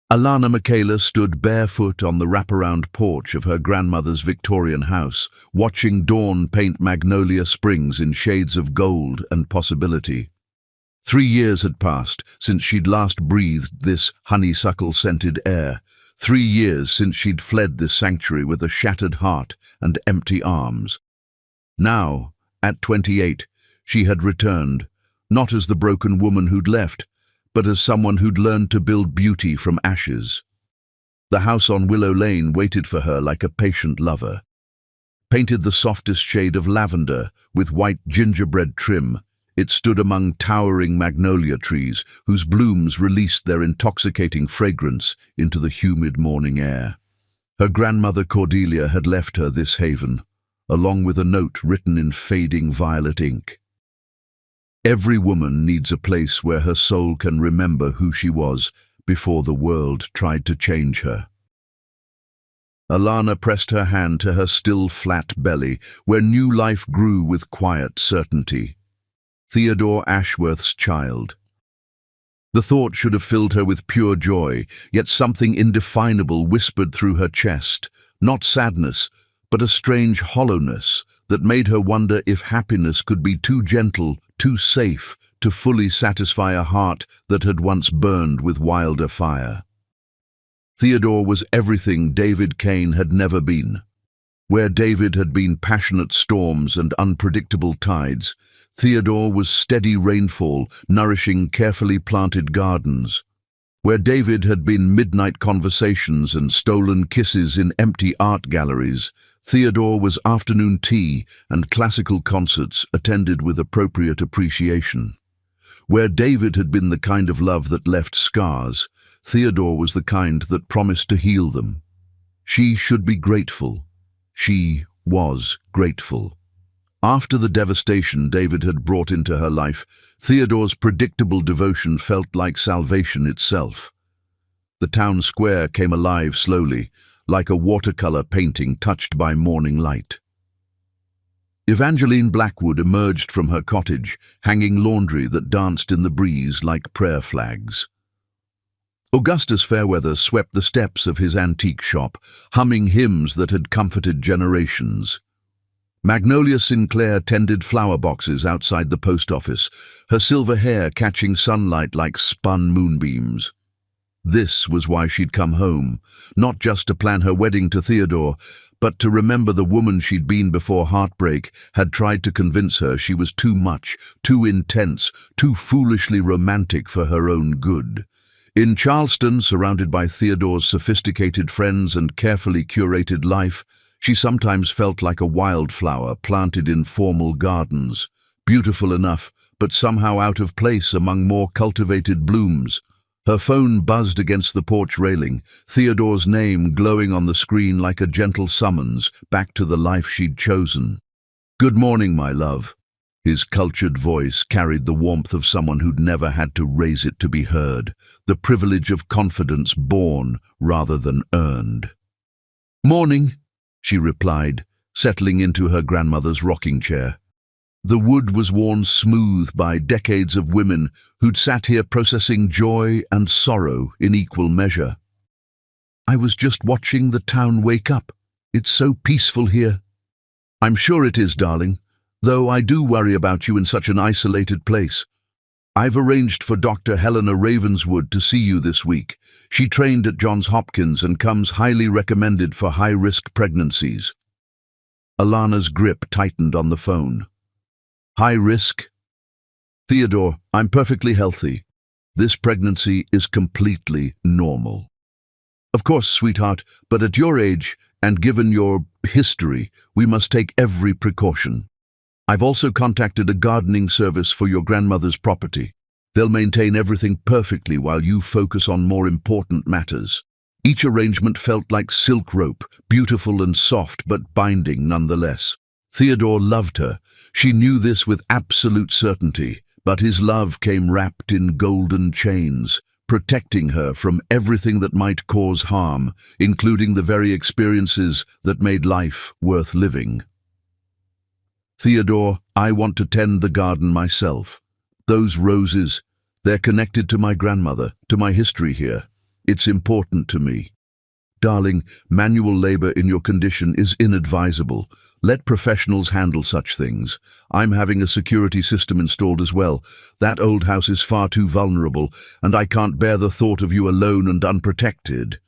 Alana Michaela stood barefoot on the wraparound porch of her grandmother's Victorian house, watching dawn paint Magnolia Springs in shades of gold and possibility. 3 years had passed since she'd last breathed this honeysuckle-scented air. 3 years since she'd fled this sanctuary with a shattered heart and empty arms. Now, at 28, she had returned, not as the broken woman who'd left, but as someone who'd learned to build beauty from ashes. The house on Willow Lane waited for her like a patient lover. Painted the softest shade of lavender with white gingerbread trim, it stood among towering magnolia trees whose blooms released their intoxicating fragrance into the humid morning air. Her grandmother Cordelia had left her this haven, along with a note written in fading violet ink. Every woman needs a place where her soul can remember who she was before the world tried to change her. Alana pressed her hand to her still flat belly, where new life grew with quiet certainty. Theodore Ashworth's child. The thought should have filled her with pure joy, yet something indefinable whispered through her chest, not sadness, but a strange hollowness that made her wonder if happiness could be too gentle, too safe, to fully satisfy a heart that had once burned with wilder fire. Theodore was everything David Kane had never been. Where David had been passionate storms and unpredictable tides, Theodore was steady rainfall, nourishing carefully planted gardens. Where David had been midnight conversations and stolen kisses in empty art galleries, Theodore was afternoon tea and classical concerts attended with appropriate appreciation. Where David had been the kind of love that left scars, Theodore was the kind that promised to heal them. She should be grateful. She was grateful. After the devastation David had brought into her life, Theodore's predictable devotion felt like salvation itself. The town square came alive slowly, like a watercolor painting touched by morning light. Evangeline Blackwood emerged from her cottage, hanging laundry that danced in the breeze like prayer flags. Augustus Fairweather swept the steps of his antique shop, humming hymns that had comforted generations. Magnolia Sinclair tended flower boxes outside the post office, her silver hair catching sunlight like spun moonbeams. This was why she'd come home, not just to plan her wedding to Theodore, but to remember the woman she'd been before heartbreak had tried to convince her she was too much, too intense, too foolishly romantic for her own good. In Charleston, surrounded by Theodore's sophisticated friends and carefully curated life, she sometimes felt like a wildflower planted in formal gardens, beautiful enough, but somehow out of place among more cultivated blooms. Her phone buzzed against the porch railing, Theodore's name glowing on the screen like a gentle summons back to the life she'd chosen. "Good morning, my love." His cultured voice carried the warmth of someone who'd never had to raise it to be heard, the privilege of confidence born rather than earned. "Morning," she replied, settling into her grandmother's rocking chair. The wood was worn smooth by decades of women who'd sat here processing joy and sorrow in equal measure. "I was just watching the town wake up. It's so peaceful here." "I'm sure it is, darling, though I do worry about you in such an isolated place. I've arranged for Dr. Helena Ravenswood to see you this week. She trained at Johns Hopkins and comes highly recommended for high-risk pregnancies." Alana's grip tightened on the phone. "High risk?" "Theodore, I'm perfectly healthy. This pregnancy is completely normal." "Of course, sweetheart, but at your age, and given your history, we must take every precaution. I've also contacted a gardening service for your grandmother's property. They'll maintain everything perfectly while you focus on more important matters." Each arrangement felt like silk rope, beautiful and soft but binding nonetheless. Theodore loved her. She knew this with absolute certainty, but his love came wrapped in golden chains, protecting her from everything that might cause harm, including the very experiences that made life worth living. "Theodore, I want to tend the garden myself. Those roses, they're connected to my grandmother, to my history here. It's important to me. Darling, manual labor in your condition is inadvisable. Let professionals handle such things. I'm having a security system installed as well. That old house is far too vulnerable, and I can't bear the thought of you alone and unprotected.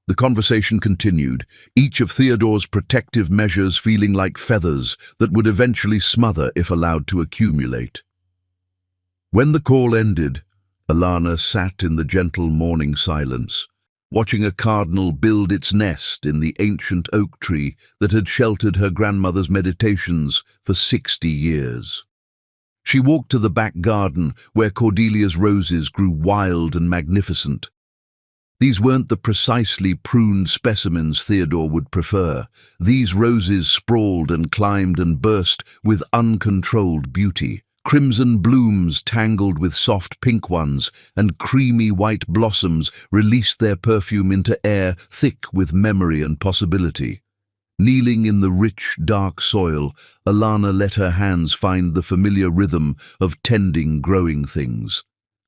The conversation continued, each of Theodore's protective measures feeling like feathers that would eventually smother if allowed to accumulate. When the call ended, Alana sat in the gentle morning silence, watching a cardinal build its nest in the ancient oak tree that had sheltered her grandmother's meditations for 60 years. She walked to the back garden where Cordelia's roses grew wild and magnificent. These weren't the precisely pruned specimens Theodore would prefer. These roses sprawled and climbed and burst with uncontrolled beauty. Crimson blooms tangled with soft pink ones, and creamy white blossoms released their perfume into air thick with memory and possibility. Kneeling in the rich, dark soil, Alana let her hands find the familiar rhythm of tending growing things.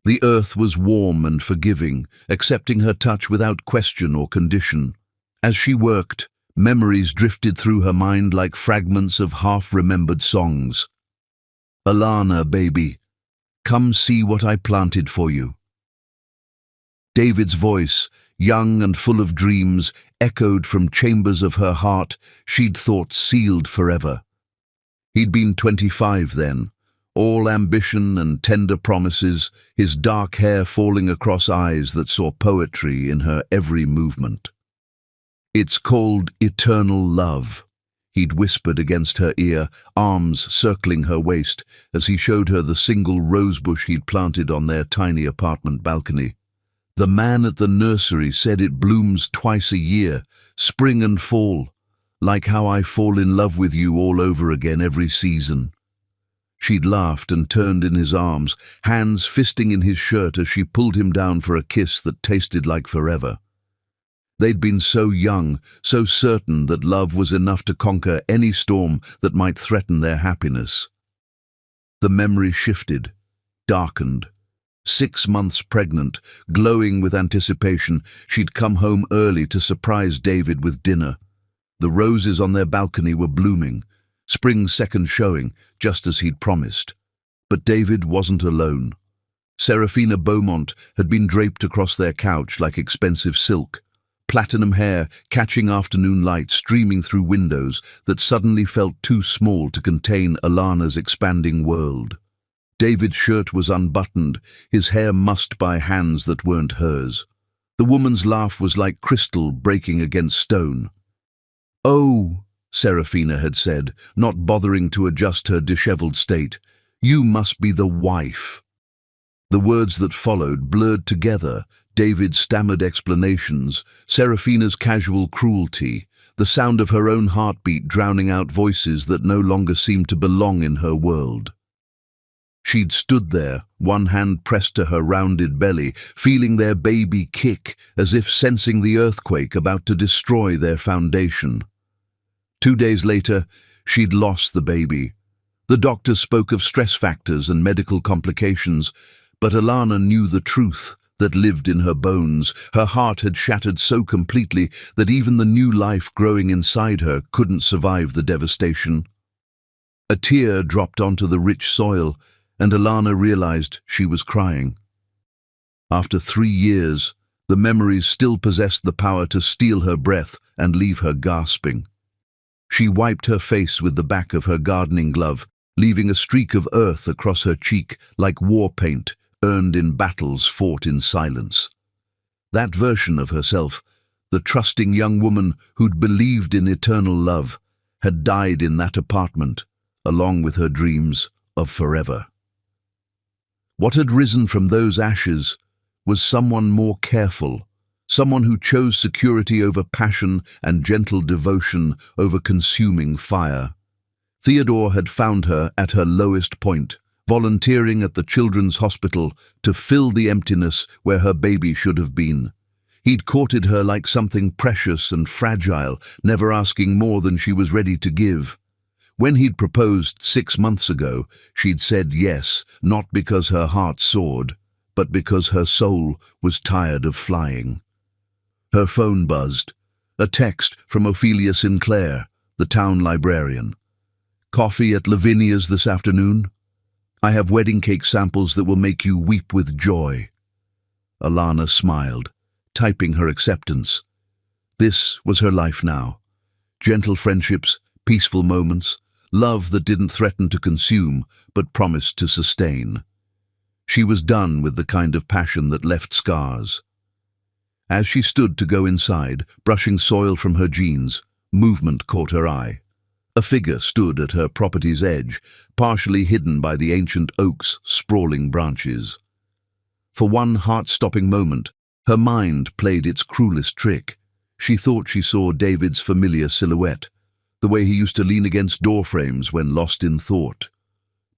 The earth was warm and forgiving, accepting her touch without question or condition. As she worked, memories drifted through her mind like fragments of half-remembered songs. Alana, baby, come see what I planted for you. David's voice, young and full of dreams, echoed from chambers of her heart she'd thought sealed forever. He'd been 25 then, all ambition and tender promises, his dark hair falling across eyes that saw poetry in her every movement. It's called eternal love, he'd whispered against her ear, arms circling her waist, as he showed her the single rosebush he'd planted on their tiny apartment balcony. The man at the nursery said it blooms twice a year, spring and fall, like how I fall in love with you all over again every season. She'd laughed and turned in his arms, hands fisting in his shirt as she pulled him down for a kiss that tasted like forever. They'd been so young, so certain that love was enough to conquer any storm that might threaten their happiness. The memory shifted, darkened. 6 months pregnant, glowing with anticipation, she'd come home early to surprise David with dinner. The roses on their balcony were blooming, spring's second showing, just as he'd promised. But David wasn't alone. Serafina Beaumont had been draped across their couch like expensive silk, platinum hair catching afternoon light streaming through windows that suddenly felt too small to contain Alana's expanding world. David's shirt was unbuttoned, his hair mussed by hands that weren't hers. The woman's laugh was like crystal breaking against stone. "Oh," Serafina had said, not bothering to adjust her disheveled state, "you must be the wife." The words that followed blurred together, David's stammered explanations, Serafina's casual cruelty, the sound of her own heartbeat drowning out voices that no longer seemed to belong in her world. She'd stood there, one hand pressed to her rounded belly, feeling their baby kick, as if sensing the earthquake about to destroy their foundation. 2 days later, she'd lost the baby. The doctors spoke of stress factors and medical complications, but Alana knew the truth that lived in her bones. Her heart had shattered so completely that even the new life growing inside her couldn't survive the devastation. A tear dropped onto the rich soil, and Alana realized she was crying. After 3 years, the memories still possessed the power to steal her breath and leave her gasping. She wiped her face with the back of her gardening glove, leaving a streak of earth across her cheek like war paint earned in battles fought in silence. That version of herself, the trusting young woman who'd believed in eternal love, had died in that apartment, along with her dreams of forever. What had risen from those ashes was someone more careful, someone who chose security over passion and gentle devotion over consuming fire. Theodore had found her at her lowest point, volunteering at the children's hospital to fill the emptiness where her baby should have been. He'd courted her like something precious and fragile, never asking more than she was ready to give. When he'd proposed 6 months ago, she'd said yes, not because her heart soared, but because her soul was tired of flying. Her phone buzzed. A text from Ophelia Sinclair, the town librarian. "Coffee at Lavinia's this afternoon? I have wedding cake samples that will make you weep with joy." Alana smiled, typing her acceptance. This was her life now. Gentle friendships, peaceful moments, love that didn't threaten to consume, but promised to sustain. She was done with the kind of passion that left scars. As she stood to go inside, brushing soil from her jeans, movement caught her eye. A figure stood at her property's edge, partially hidden by the ancient oak's sprawling branches. For one heart-stopping moment, her mind played its cruelest trick. She thought she saw David's familiar silhouette, the way he used to lean against doorframes when lost in thought.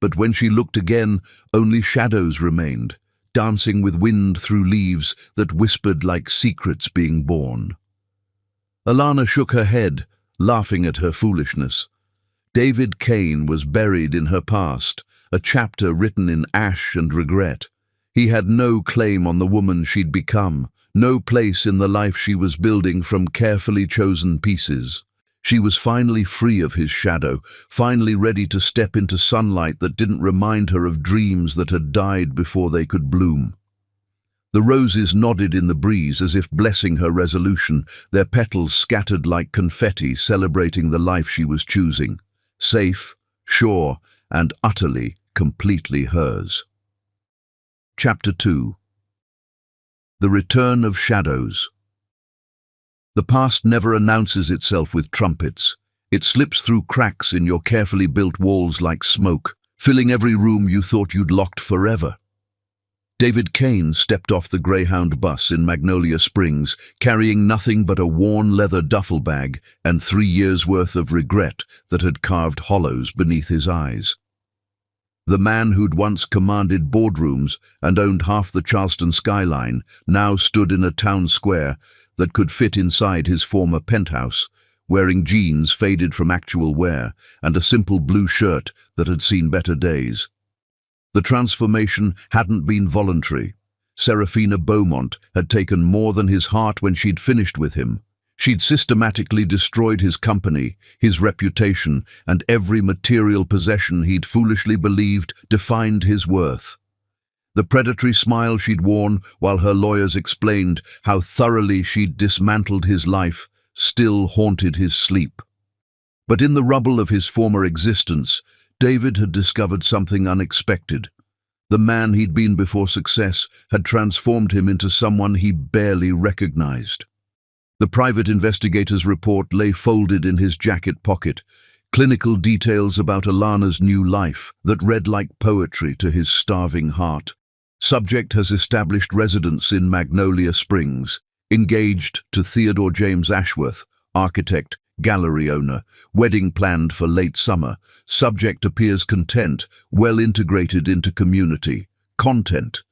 But when she looked again, only shadows remained, dancing with wind through leaves that whispered like secrets being born. Alana shook her head, laughing at her foolishness. David Kane was buried in her past, a chapter written in ash and regret. He had no claim on the woman she'd become, no place in the life she was building from carefully chosen pieces. She was finally free of his shadow, finally ready to step into sunlight that didn't remind her of dreams that had died before they could bloom. The roses nodded in the breeze as if blessing her resolution, their petals scattered like confetti celebrating the life she was choosing. Safe, sure, and utterly, completely hers. Chapter 2. The Return of Shadows. The past never announces itself with trumpets. It slips through cracks in your carefully built walls like smoke, filling every room you thought you'd locked forever. David Kane stepped off the Greyhound bus in Magnolia Springs, carrying nothing but a worn leather duffel bag and 3 years' worth of regret that had carved hollows beneath his eyes. The man who'd once commanded boardrooms and owned half the Charleston skyline now stood in a town square that could fit inside his former penthouse, wearing jeans faded from actual wear and a simple blue shirt that had seen better days. The transformation hadn't been voluntary. Serafina Beaumont had taken more than his heart when she'd finished with him. She'd systematically destroyed his company, his reputation, and every material possession he'd foolishly believed defined his worth. The predatory smile she'd worn while her lawyers explained how thoroughly she'd dismantled his life still haunted his sleep. But in the rubble of his former existence, David had discovered something unexpected. The man he'd been before success had transformed him into someone he barely recognized. The private investigator's report lay folded in his jacket pocket, clinical details about Alana's new life that read like poetry to his starving heart. Subject has established residence in Magnolia Springs, engaged to Theodore James Ashworth, architect, gallery owner, wedding planned for late summer. Subject appears content, well integrated into community. Content.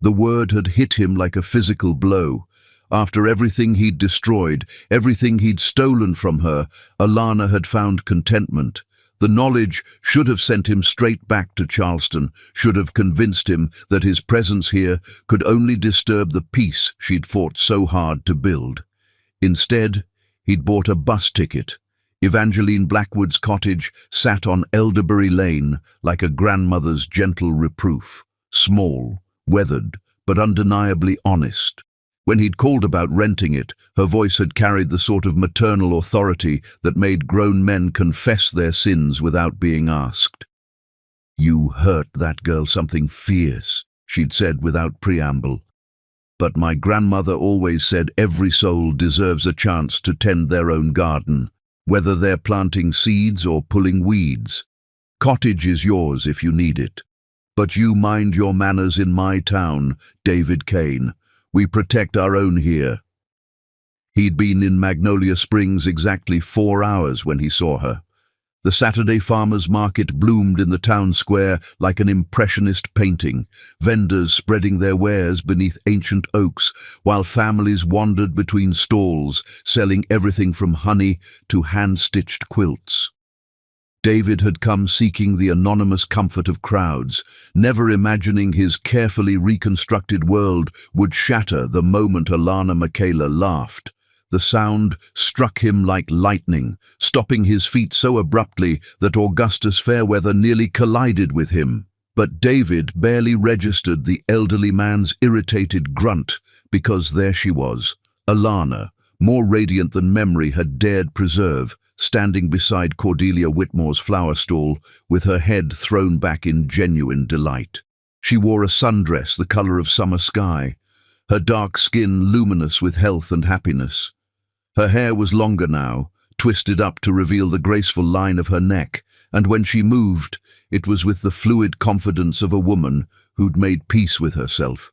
The word had hit him like a physical blow. After everything he'd destroyed, everything he'd stolen from her, Alana had found contentment. The knowledge should have sent him straight back to Charleston, should have convinced him that his presence here could only disturb the peace she'd fought so hard to build. Instead, he'd bought a bus ticket. Evangeline Blackwood's cottage sat on Elderbury Lane like a grandmother's gentle reproof. Small, weathered, but undeniably honest. When he'd called about renting it, her voice had carried the sort of maternal authority that made grown men confess their sins without being asked. "You hurt that girl something fierce," she'd said without preamble. "But my grandmother always said every soul deserves a chance to tend their own garden, whether they're planting seeds or pulling weeds. Cottage is yours if you need it. But you mind your manners in my town, David Kane. We protect our own here." He'd been in Magnolia Springs exactly 4 hours when he saw her. The Saturday farmers' market bloomed in the town square like an impressionist painting, vendors spreading their wares beneath ancient oaks, while families wandered between stalls, selling everything from honey to hand-stitched quilts. David had come seeking the anonymous comfort of crowds, never imagining his carefully reconstructed world would shatter the moment Alana Michaela laughed. The sound struck him like lightning, stopping his feet so abruptly that Augustus Fairweather nearly collided with him. But David barely registered the elderly man's irritated grunt, because there she was, Alana, more radiant than memory had dared preserve, standing beside Cordelia Whitmore's flower stall, with her head thrown back in genuine delight. She wore a sundress the color of summer sky, her dark skin luminous with health and happiness. Her hair was longer now, twisted up to reveal the graceful line of her neck, and when she moved, it was with the fluid confidence of a woman who'd made peace with herself.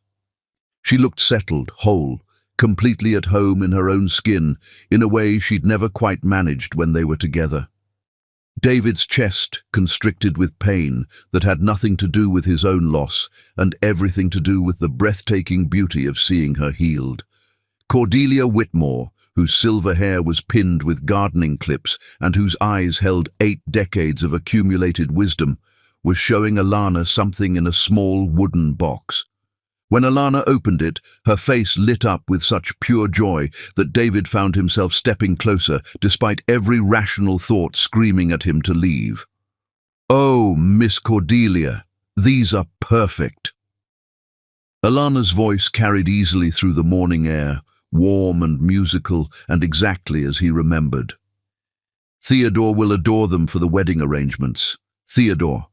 She looked settled, whole, completely at home in her own skin, in a way she'd never quite managed when they were together. David's chest constricted with pain that had nothing to do with his own loss and everything to do with the breathtaking beauty of seeing her healed. Cordelia Whitmore, whose silver hair was pinned with gardening clips and whose eyes held 8 decades of accumulated wisdom, was showing Alana something in a small wooden box. When Alana opened it, her face lit up with such pure joy that David found himself stepping closer, despite every rational thought screaming at him to leave. "Oh, Miss Cordelia, these are perfect." Alana's voice carried easily through the morning air, warm and musical and exactly as he remembered. "Theodore will adore them for the wedding arrangements. Theodore."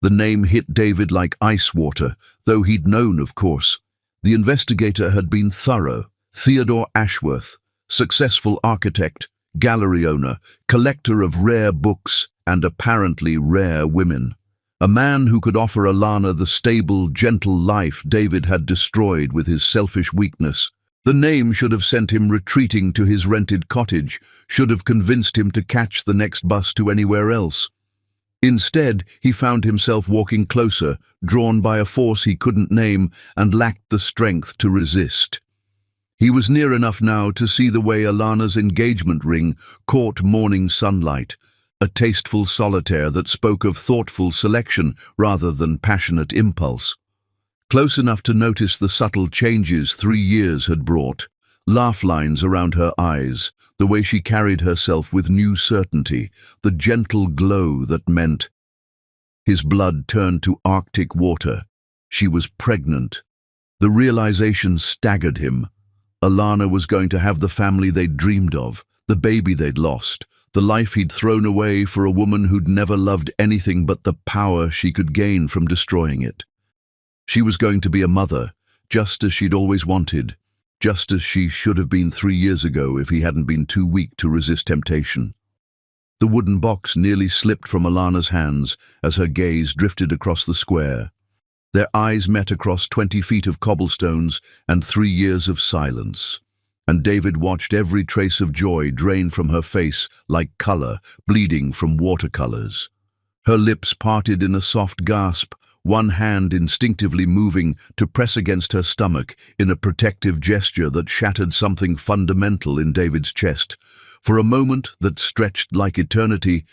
The name hit David like ice water, though he'd known, of course. The investigator had been thorough. Theodore Ashworth, successful architect, gallery owner, collector of rare books and apparently rare women. A man who could offer Alana the stable, gentle life David had destroyed with his selfish weakness. The name should have sent him retreating to his rented cottage, should have convinced him to catch the next bus to anywhere else. Instead, he found himself walking closer, drawn by a force he couldn't name and lacked the strength to resist. He was near enough now to see the way Alana's engagement ring caught morning sunlight, a tasteful solitaire that spoke of thoughtful selection rather than passionate impulse. Close enough to notice the subtle changes 3 years had brought, laugh lines around her eyes, the way she carried herself with new certainty, the gentle glow that meant. His blood turned to Arctic water. She was pregnant. The realization staggered him. Alana was going to have the family they'd dreamed of, the baby they'd lost, the life he'd thrown away for a woman who'd never loved anything but the power she could gain from destroying it. She was going to be a mother, just as she'd always wanted, just as she should have been 3 years ago if he hadn't been too weak to resist temptation. The wooden box nearly slipped from Alana's hands as her gaze drifted across the square. Their eyes met across 20 feet of cobblestones and 3 years of silence. And David watched every trace of joy drain from her face like color bleeding from watercolors. Her lips parted in a soft gasp, one hand instinctively moving to press against her stomach in a protective gesture that shattered something fundamental in David's chest. For a moment that stretched like eternity,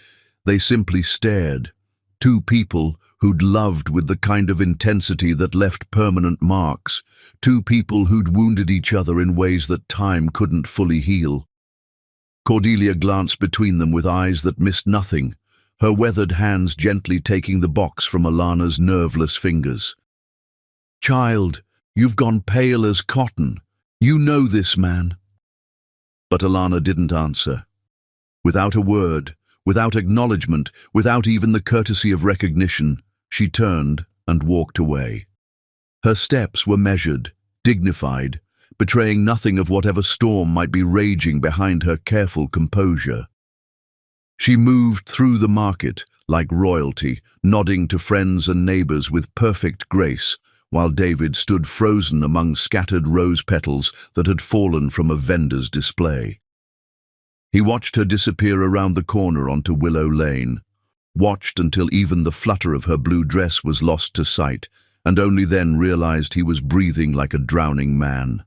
they simply stared. 2 people who'd loved with the kind of intensity that left permanent marks. 2 people who'd wounded each other in ways that time couldn't fully heal. Cordelia glanced between them with eyes that missed nothing, her weathered hands gently taking the box from Alana's nerveless fingers. "Child, you've gone pale as cotton. You know this man." But Alana didn't answer. Without a word, without acknowledgement, without even the courtesy of recognition, she turned and walked away. Her steps were measured, dignified, betraying nothing of whatever storm might be raging behind her careful composure. She moved through the market like royalty, nodding to friends and neighbors with perfect grace, while David stood frozen among scattered rose petals that had fallen from a vendor's display. He watched her disappear around the corner onto Willow Lane, watched until even the flutter of her blue dress was lost to sight, and only then realized he was breathing like a drowning man.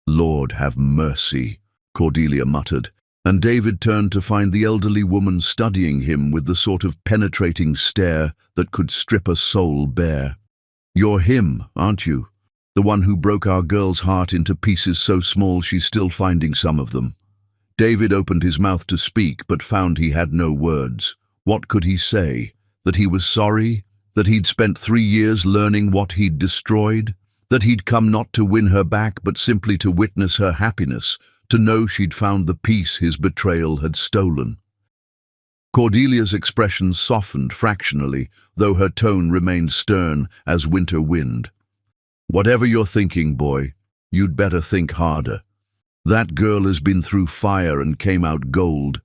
"Lord have mercy," Cordelia muttered, And David turned to find the elderly woman studying him with the sort of penetrating stare that could strip a soul bare. "You're him, aren't you? The one who broke our girl's heart into pieces so small she's still finding some of them." David opened his mouth to speak, but found he had no words. What could he say? That he was sorry? That he'd spent 3 years learning what he'd destroyed? That he'd come not to win her back, but simply to witness her happiness, to know she'd found the peace his betrayal had stolen? Cordelia's expression softened fractionally, though her tone remained stern as winter wind. "Whatever you're thinking, boy, you'd better think harder. That girl has been through fire and came out gold.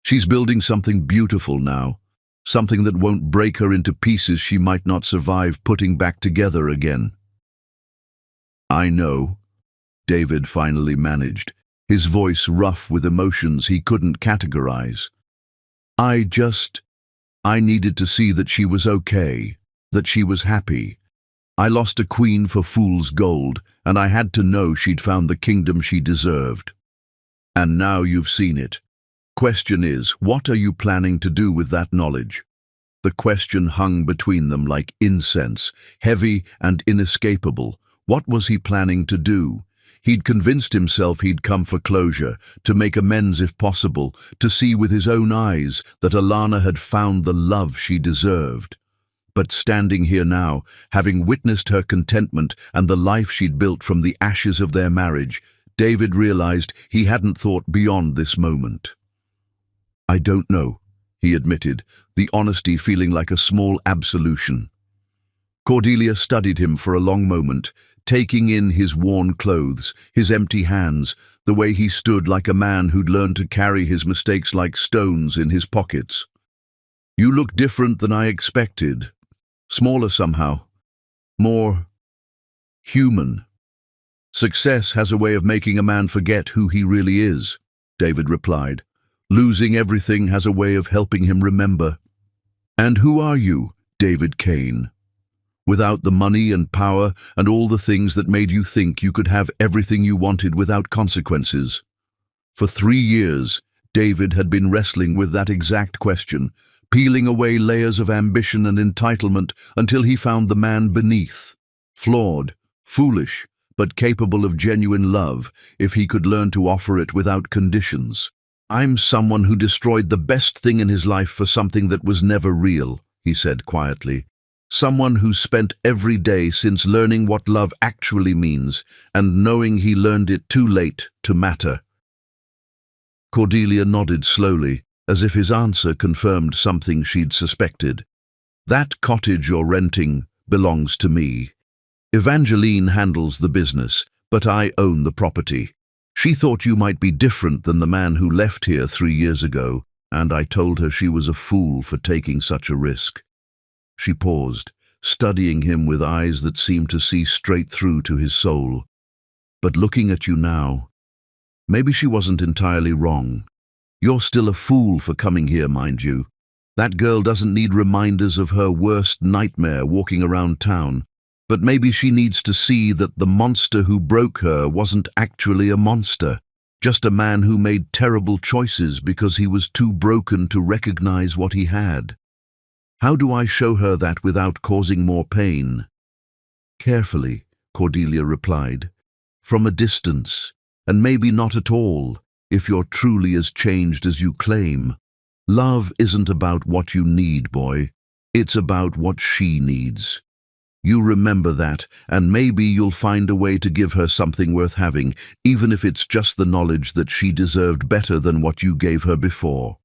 She's building something beautiful now, something that won't break her into pieces she might not survive putting back together again." "I know," David finally managed, his voice rough with emotions he couldn't categorize. I needed to see that she was okay, that she was happy. I lost a queen for fool's gold, and I had to know she'd found the kingdom she deserved. And now you've seen it. Question is, what are you planning to do with that knowledge?" The question hung between them like incense, heavy and inescapable. What was he planning to do? He'd convinced himself he'd come for closure, to make amends if possible, to see with his own eyes that Alana had found the love she deserved. But standing here now, having witnessed her contentment and the life she'd built from the ashes of their marriage, David realized he hadn't thought beyond this moment. "I don't know," he admitted, the honesty feeling like a small absolution. Cordelia studied him for a long moment, taking in his worn clothes, his empty hands, the way he stood like a man who'd learned to carry his mistakes like stones in his pockets. "You look different than I expected. Smaller somehow. More human." "Success has a way of making a man forget who he really is," David replied. "Losing everything has a way of helping him remember." "And who are you, David Kane? Without the money and power and all the things that made you think you could have everything you wanted without consequences." For 3 years, David had been wrestling with that exact question, peeling away layers of ambition and entitlement until he found the man beneath. Flawed, foolish, but capable of genuine love if he could learn to offer it without conditions. "I'm someone who destroyed the best thing in his life for something that was never real," he said quietly. "Someone who spent every day since learning what love actually means and knowing he learned it too late to matter." Cordelia nodded slowly, as if his answer confirmed something she'd suspected. "That cottage you're renting belongs to me. Evangeline handles the business, but I own the property. She thought you might be different than the man who left here 3 years ago, and I told her she was a fool for taking such a risk." She paused, studying him with eyes that seemed to see straight through to his soul. "But looking at you now, maybe she wasn't entirely wrong. You're still a fool for coming here, mind you. That girl doesn't need reminders of her worst nightmare walking around town, but maybe she needs to see that the monster who broke her wasn't actually a monster, just a man who made terrible choices because he was too broken to recognize what he had. How do I show her that without causing more pain?" "Carefully," Cordelia replied. "From a distance, and maybe not at all, if you're truly as changed as you claim. Love isn't about what you need, boy. It's about what she needs. You remember that, and maybe you'll find a way to give her something worth having, even if it's just the knowledge that she deserved better than what you gave her before."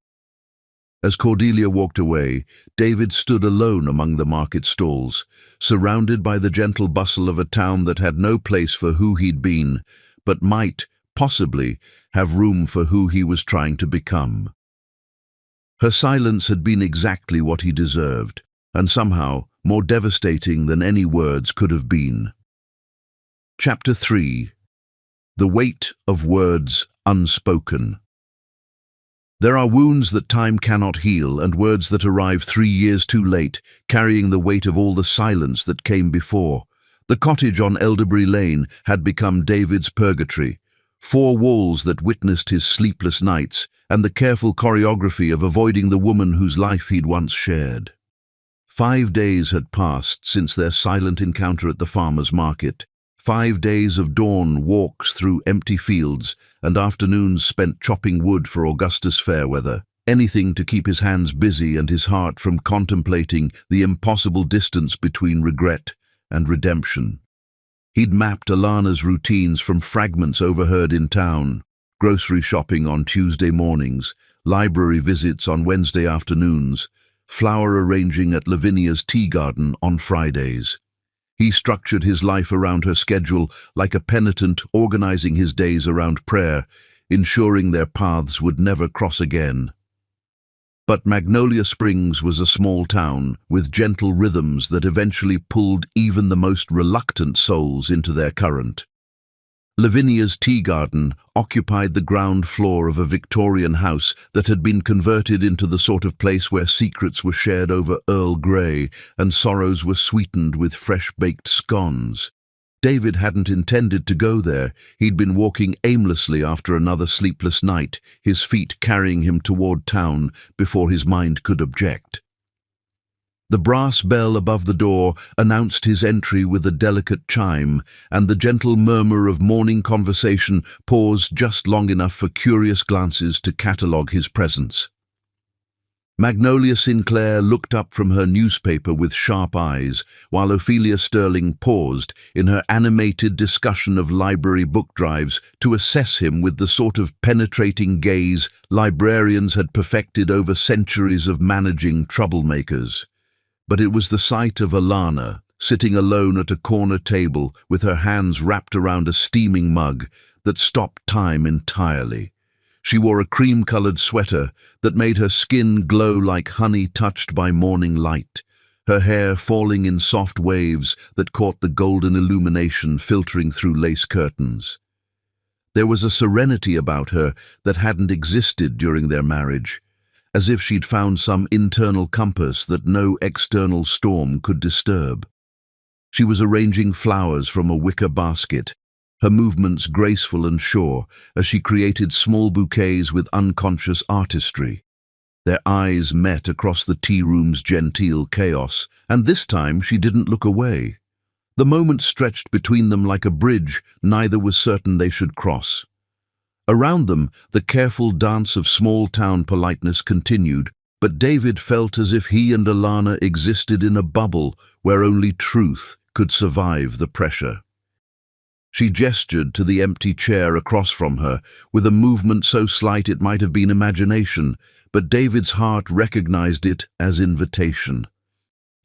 As Cordelia walked away, David stood alone among the market stalls, surrounded by the gentle bustle of a town that had no place for who he'd been, but might, possibly, have room for who he was trying to become. Her silence had been exactly what he deserved, and somehow more devastating than any words could have been. Chapter 3. The Weight of Words Unspoken. There are wounds that time cannot heal, and words that arrive 3 years too late, carrying the weight of all the silence that came before. The cottage on Elderbury Lane had become David's purgatory. 4 walls that witnessed his sleepless nights and the careful choreography of avoiding the woman whose life he'd once shared. 5 days had passed since their silent encounter at the farmer's market. 5 days of dawn walks through empty fields and afternoons spent chopping wood for Augustus Fairweather. Anything to keep his hands busy and his heart from contemplating the impossible distance between regret and redemption. He'd mapped Alana's routines from fragments overheard in town: grocery shopping on Tuesday mornings, library visits on Wednesday afternoons, flower arranging at Lavinia's tea garden on Fridays. He structured his life around her schedule like a penitent organizing his days around prayer, ensuring their paths would never cross again. But Magnolia Springs was a small town with gentle rhythms that eventually pulled even the most reluctant souls into their current. Lavinia's tea garden occupied the ground floor of a Victorian house that had been converted into the sort of place where secrets were shared over Earl Grey and sorrows were sweetened with fresh-baked scones. David hadn't intended to go there. He'd been walking aimlessly after another sleepless night, his feet carrying him toward town before his mind could object. The brass bell above the door announced his entry with a delicate chime, and the gentle murmur of morning conversation paused just long enough for curious glances to catalogue his presence. Magnolia Sinclair looked up from her newspaper with sharp eyes, while Ophelia Sterling paused in her animated discussion of library book drives to assess him with the sort of penetrating gaze librarians had perfected over centuries of managing troublemakers. But it was the sight of Alana, sitting alone at a corner table with her hands wrapped around a steaming mug, that stopped time entirely. She wore a cream-colored sweater that made her skin glow like honey touched by morning light, her hair falling in soft waves that caught the golden illumination filtering through lace curtains. There was a serenity about her that hadn't existed during their marriage, as if she'd found some internal compass that no external storm could disturb. She was arranging flowers from a wicker basket, her movements graceful and sure as she created small bouquets with unconscious artistry. Their eyes met across the tea room's genteel chaos, and this time she didn't look away. The moment stretched between them like a bridge neither was certain they should cross. Around them, the careful dance of small-town politeness continued, but David felt as if he and Alana existed in a bubble where only truth could survive the pressure. She gestured to the empty chair across from her, with a movement so slight it might have been imagination, but David's heart recognized it as invitation.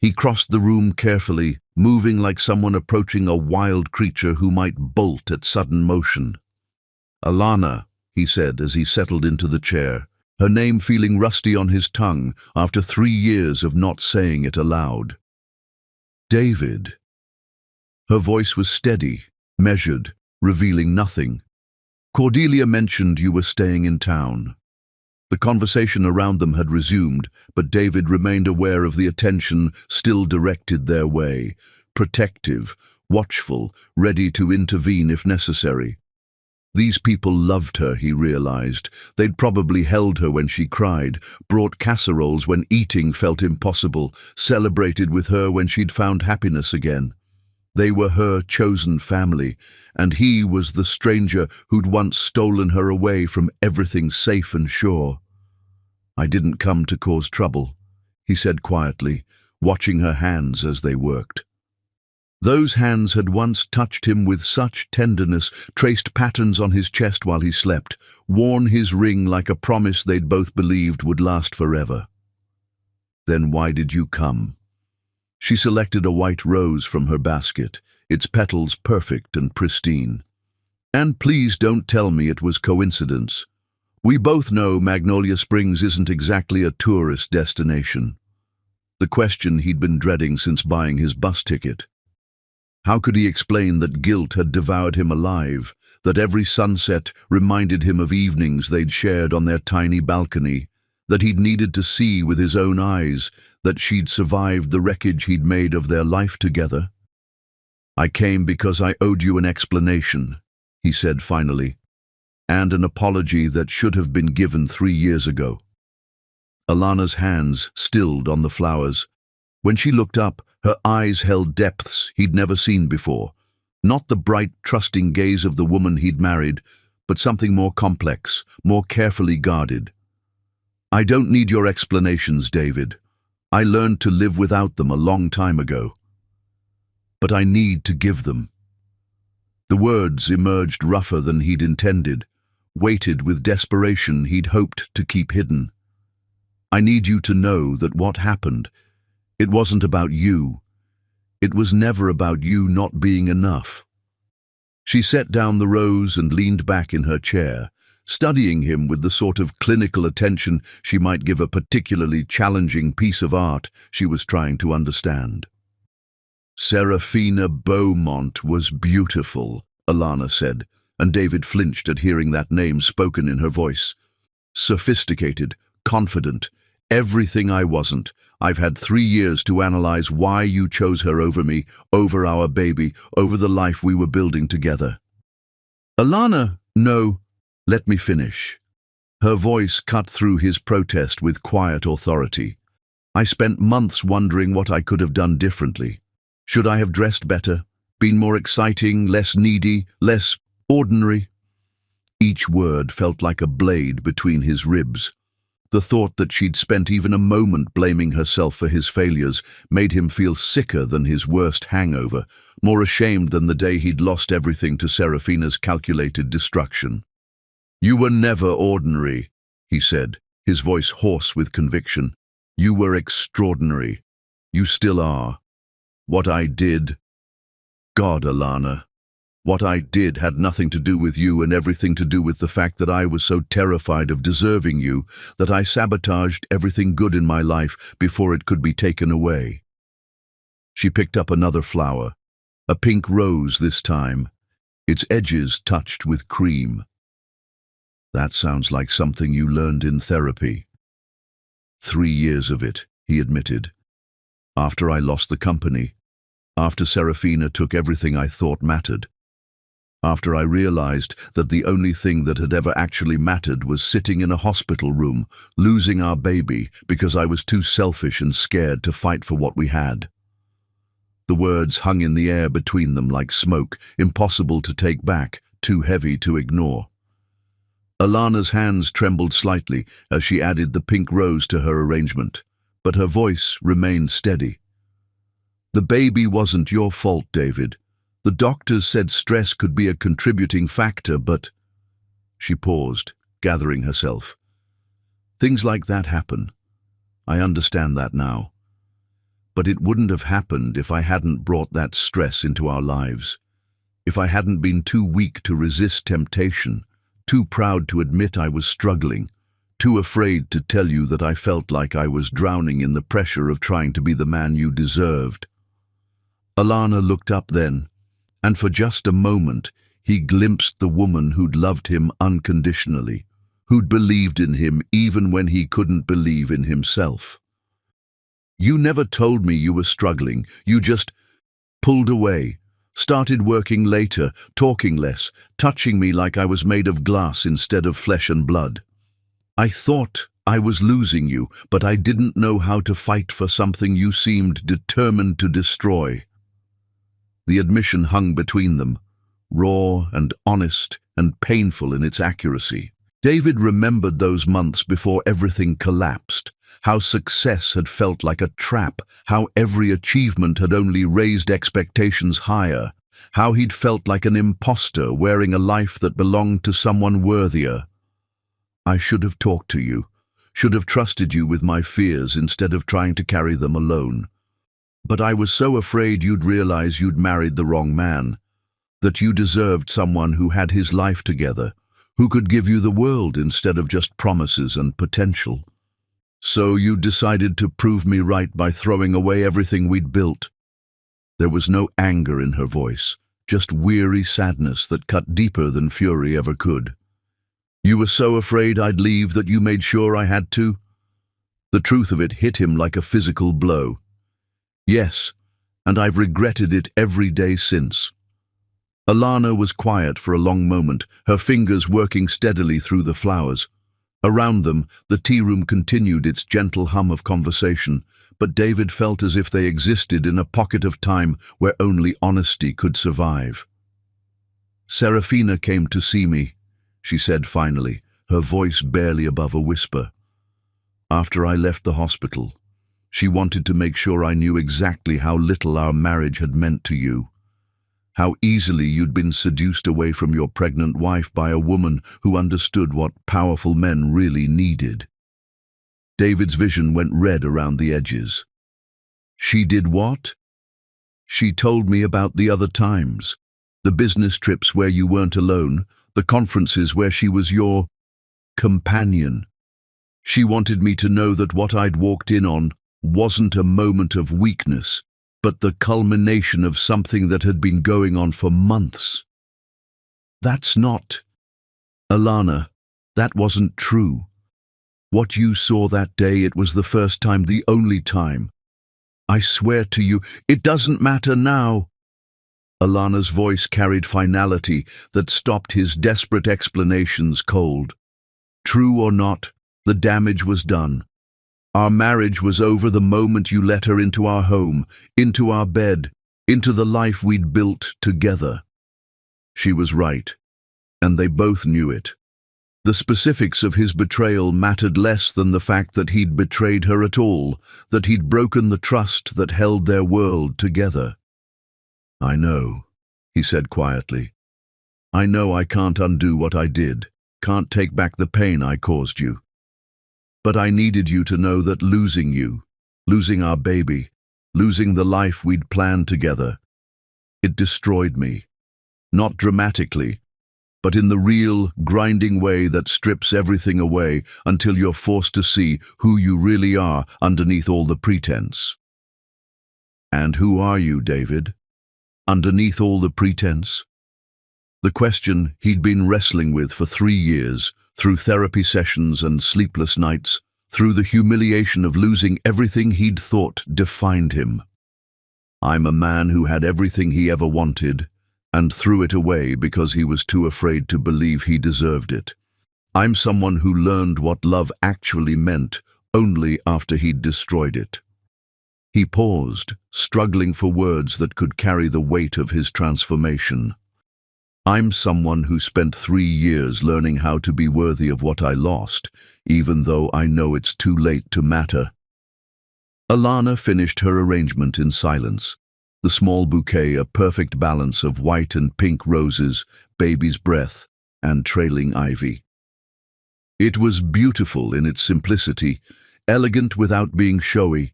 He crossed the room carefully, moving like someone approaching a wild creature who might bolt at sudden motion. "Alana," he said as he settled into the chair, her name feeling rusty on his tongue after 3 years of not saying it aloud. "David." Her voice was steady, measured, revealing nothing. "Cordelia mentioned you were staying in town." The conversation around them had resumed, but David remained aware of the attention still directed their way, protective, watchful, ready to intervene if necessary. These people loved her, he realized. They'd probably held her when she cried, brought casseroles when eating felt impossible, celebrated with her when she'd found happiness again. They were her chosen family, and he was the stranger who'd once stolen her away from everything safe and sure. "I didn't come to cause trouble," he said quietly, watching her hands as they worked. Those hands had once touched him with such tenderness, traced patterns on his chest while he slept, worn his ring like a promise they'd both believed would last forever. "Then why did you come?" She selected a white rose from her basket, its petals perfect and pristine. "And please don't tell me it was coincidence. We both know Magnolia Springs isn't exactly a tourist destination." The question he'd been dreading since buying his bus ticket. How could he explain that guilt had devoured him alive, that every sunset reminded him of evenings they'd shared on their tiny balcony, that he'd needed to see with his own eyes that she'd survived the wreckage he'd made of their life together? "I came because I owed you an explanation," he said finally. and an apology that should have been given 3 years ago. Alana's hands stilled on the flowers. When she looked up, her eyes held depths he'd never seen before. Not the bright, trusting gaze of the woman he'd married, but something more complex, more carefully guarded. "I don't need your explanations, David. I learned to live without them a long time ago. But I need to give them." The words emerged rougher than he'd intended, weighted with desperation he'd hoped to keep hidden. "I need you to know that what happened, it wasn't about you. It was never about you not being enough." She set down the rose and leaned back in her chair, studying him with the sort of clinical attention she might give a particularly challenging piece of art she was trying to understand. "Serafina Beaumont was beautiful," Alana said, and David flinched at hearing that name spoken in her voice. "Sophisticated, confident, everything I wasn't. I've had 3 years to analyze why you chose her over me, over our baby, over the life we were building together." "Alana, no, let me finish." Her voice cut through his protest with quiet authority. "I spent months wondering what I could have done differently. Should I have dressed better, been more exciting, less needy, less ordinary?" Each word felt like a blade between his ribs. The thought that she'd spent even a moment blaming herself for his failures made him feel sicker than his worst hangover, more ashamed than the day he'd lost everything to Serafina's calculated destruction. "You were never ordinary," he said, his voice hoarse with conviction. "You were extraordinary. You still are. What I did—" "God, Alana, what I did had nothing to do with you and everything to do with the fact that I was so terrified of deserving you that I sabotaged everything good in my life before it could be taken away." She picked up another flower, a pink rose this time, its edges touched with cream. "That sounds like something you learned in therapy." 3 years of it, he admitted. "After I lost the company, after Serafina took everything I thought mattered. After I realized that the only thing that had ever actually mattered was sitting in a hospital room, losing our baby because I was too selfish and scared to fight for what we had." The words hung in the air between them like smoke, impossible to take back, too heavy to ignore. Alana's hands trembled slightly as she added the pink rose to her arrangement, but her voice remained steady. "The baby wasn't your fault, David. The doctors said stress could be a contributing factor, but—" She paused, gathering herself. "Things like that happen. I understand that now. But it wouldn't have happened if I hadn't brought that stress into our lives. If I hadn't been too weak to resist temptation, too proud to admit I was struggling, too afraid to tell you that I felt like I was drowning in the pressure of trying to be the man you deserved." Alana looked up then, and for just a moment he glimpsed the woman who'd loved him unconditionally, who'd believed in him even when he couldn't believe in himself. "You never told me you were struggling. You just pulled away, started working later, talking less, touching me like I was made of glass instead of flesh and blood. I thought I was losing you, but I didn't know how to fight for something you seemed determined to destroy." The admission hung between them, raw and honest and painful in its accuracy. David remembered those months before everything collapsed, how success had felt like a trap, how every achievement had only raised expectations higher, how he'd felt like an imposter wearing a life that belonged to someone worthier. "I should have talked to you, should have trusted you with my fears instead of trying to carry them alone. But I was so afraid you'd realize you'd married the wrong man, that you deserved someone who had his life together, who could give you the world instead of just promises and potential. So you decided to prove me right by throwing away everything we'd built." There was no anger in her voice, just weary sadness that cut deeper than fury ever could. "You were so afraid I'd leave that you made sure I had to?" The truth of it hit him like a physical blow. "Yes, and I've regretted it every day since." Alana was quiet for a long moment, her fingers working steadily through the flowers. Around them, the tea room continued its gentle hum of conversation, but David felt as if they existed in a pocket of time where only honesty could survive. "Serafina came to see me," she said finally, her voice barely above a whisper. "After I left the hospital, she wanted to make sure I knew exactly how little our marriage had meant to you. How easily you'd been seduced away from your pregnant wife by a woman who understood what powerful men really needed." David's vision went red around the edges. "She did what?" "She told me about the other times. The business trips where you weren't alone, the conferences where she was your companion. She wanted me to know that what I'd walked in on wasn't a moment of weakness, but the culmination of something that had been going on for months." "That's not... Alana, that wasn't true. What you saw that day, it was the first time, the only time. I swear to you, it doesn't matter now." Alana's voice carried finality that stopped his desperate explanations cold. "True or not, the damage was done. Our marriage was over the moment you let her into our home, into our bed, into the life we'd built together." She was right, and they both knew it. The specifics of his betrayal mattered less than the fact that he'd betrayed her at all, that he'd broken the trust that held their world together. "I know," he said quietly. "I know I can't undo what I did, can't take back the pain I caused you. But I needed you to know that losing you, losing our baby, losing the life we'd planned together, it destroyed me. Not dramatically, but in the real, grinding way that strips everything away until you're forced to see who you really are underneath all the pretense." "And who are you, David? Underneath all the pretense?" The question he'd been wrestling with for 3 years, through therapy sessions and sleepless nights, through the humiliation of losing everything he'd thought defined him. "I'm a man who had everything he ever wanted, and threw it away because he was too afraid to believe he deserved it. I'm someone who learned what love actually meant only after he'd destroyed it." He paused, struggling for words that could carry the weight of his transformation. "I'm someone who spent 3 years learning how to be worthy of what I lost, even though I know it's too late to matter." Alana finished her arrangement in silence. The small bouquet, a perfect balance of white and pink roses, baby's breath, and trailing ivy. It was beautiful in its simplicity, elegant without being showy,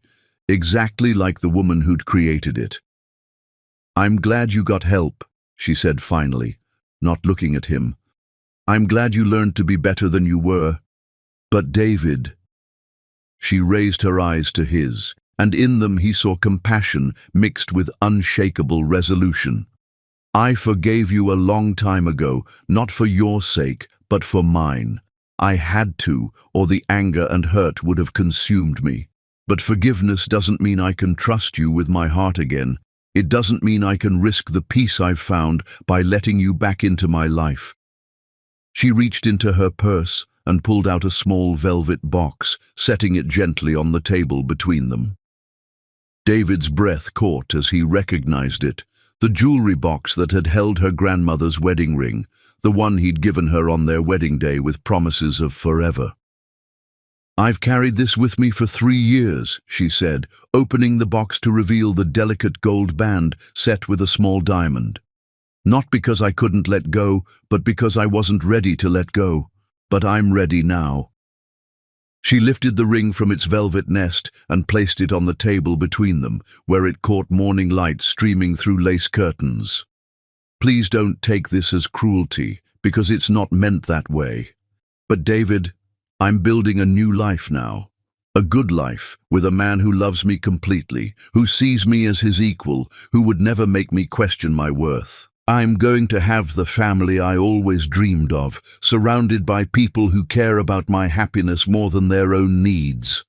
exactly like the woman who'd created it. "I'm glad you got help," she said finally, not looking at him. "I'm glad you learned to be better than you were. But David..." She raised her eyes to his, and in them he saw compassion mixed with unshakable resolution. "I forgave you a long time ago, not for your sake, but for mine. I had to, or the anger and hurt would have consumed me. But forgiveness doesn't mean I can trust you with my heart again. It doesn't mean I can risk the peace I've found by letting you back into my life." She reached into her purse and pulled out a small velvet box, setting it gently on the table between them. David's breath caught as he recognized it, the jewelry box that had held her grandmother's wedding ring, the one he'd given her on their wedding day with promises of forever. "I've carried this with me for 3 years, she said, opening the box to reveal the delicate gold band set with a small diamond. "Not because I couldn't let go, but because I wasn't ready to let go. But I'm ready now." She lifted the ring from its velvet nest and placed it on the table between them, where it caught morning light streaming through lace curtains. "Please don't take this as cruelty, because it's not meant that way. But David, I'm building a new life now. A good life, with a man who loves me completely, who sees me as his equal, who would never make me question my worth. I'm going to have the family I always dreamed of, surrounded by people who care about my happiness more than their own needs."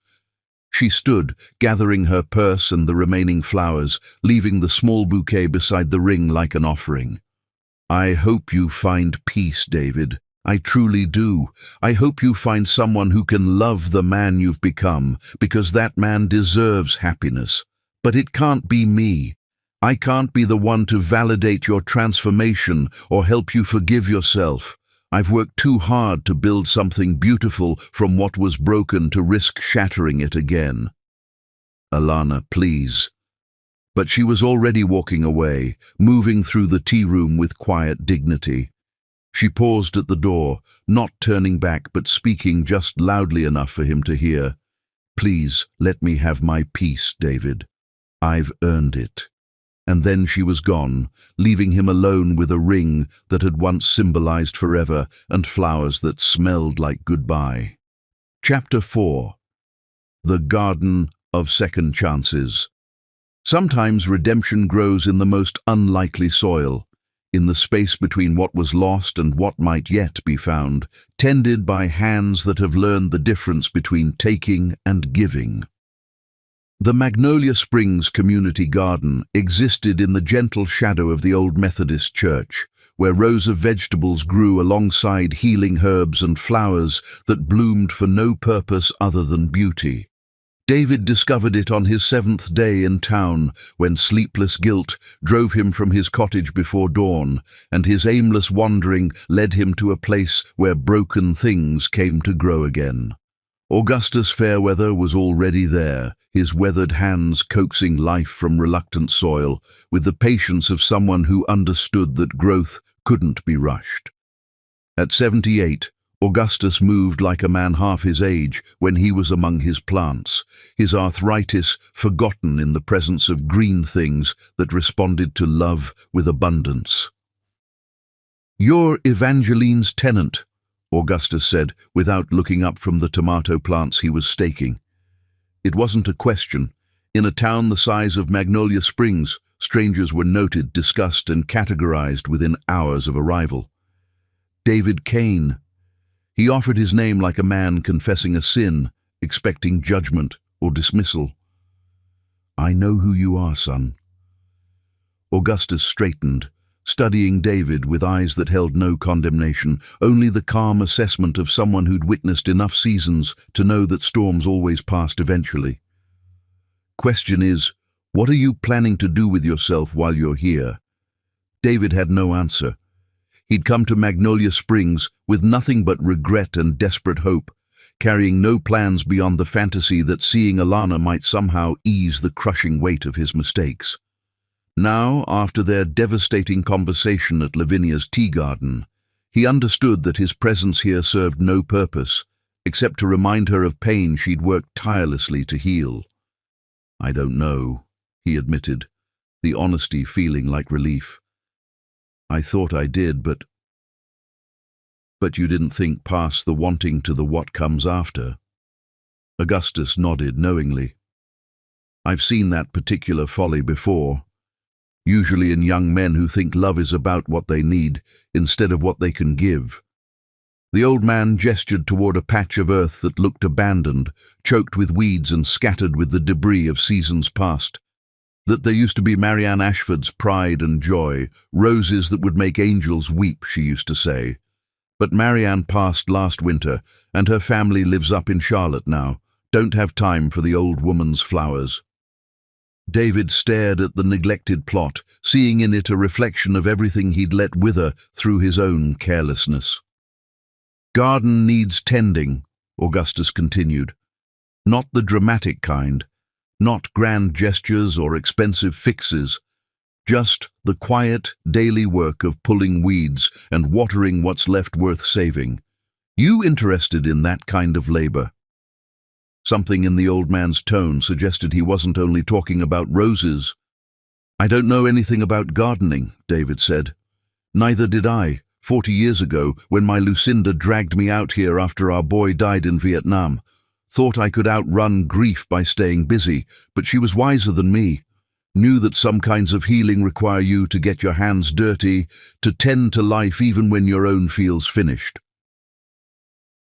She stood, gathering her purse and the remaining flowers, leaving the small bouquet beside the ring like an offering. I hope you find peace, David. I truly do. I hope you find someone who can love the man you've become, because that man deserves happiness. But it can't be me. I can't be the one to validate your transformation or help you forgive yourself. I've worked too hard to build something beautiful from what was broken to risk shattering it again. Alana, please. But she was already walking away, moving through the tea room with quiet dignity. She paused at the door, not turning back but speaking just loudly enough for him to hear. Please, let me have my peace, David. I've earned it. And then she was gone, leaving him alone with a ring that had once symbolized forever and flowers that smelled like goodbye. Chapter 4. The Garden of Second Chances. Sometimes redemption grows in the most unlikely soil, in the space between what was lost and what might yet be found, tended by hands that have learned the difference between taking and giving. The Magnolia Springs Community Garden existed in the gentle shadow of the old Methodist church, where rows of vegetables grew alongside healing herbs and flowers that bloomed for no purpose other than beauty. David discovered it on his 7th day in town, when sleepless guilt drove him from his cottage before dawn, and his aimless wandering led him to a place where broken things came to grow again. Augustus Fairweather was already there, his weathered hands coaxing life from reluctant soil, with the patience of someone who understood that growth couldn't be rushed. At 78, Augustus moved like a man half his age when he was among his plants, his arthritis forgotten in the presence of green things that responded to love with abundance. "You're Evangeline's tenant," Augustus said, without looking up from the tomato plants he was staking. It wasn't a question. In a town the size of Magnolia Springs, strangers were noted, discussed, and categorized within hours of arrival. David Kane. He offered his name like a man confessing a sin, expecting judgment or dismissal. "I know who you are, son." Augustus straightened, studying David with eyes that held no condemnation, only the calm assessment of someone who'd witnessed enough seasons to know that storms always passed eventually. "Question is, what are you planning to do with yourself while you're here?" David had no answer. He'd come to Magnolia Springs with nothing but regret and desperate hope, carrying no plans beyond the fantasy that seeing Alana might somehow ease the crushing weight of his mistakes. Now, after their devastating conversation at Lavinia's tea garden, he understood that his presence here served no purpose, except to remind her of pain she'd worked tirelessly to heal. "I don't know," he admitted, the honesty feeling like relief. "I thought I did, but you didn't think past the wanting to the what comes after." Augustus nodded knowingly. "I've seen that particular folly before, usually in young men who think love is about what they need instead of what they can give." The old man gestured toward a patch of earth that looked abandoned, choked with weeds and scattered with the debris of seasons past. "That there used to be Marianne Ashford's pride and joy, roses that would make angels weep," she used to say. "But Marianne passed last winter, and her family lives up in Charlotte now. Don't have time for the old woman's flowers." David stared at the neglected plot, seeing in it a reflection of everything he'd let wither through his own carelessness. "Garden needs tending," Augustus continued. "Not the dramatic kind, not grand gestures or expensive fixes, just the quiet, daily work of pulling weeds and watering what's left worth saving. You interested in that kind of labor?" Something in the old man's tone suggested he wasn't only talking about roses. "I don't know anything about gardening," David said. "Neither did I, 40 years ago, when my Lucinda dragged me out here after our boy died in Vietnam. Thought I could outrun grief by staying busy, but she was wiser than me. Knew that some kinds of healing require you to get your hands dirty, to tend to life even when your own feels finished."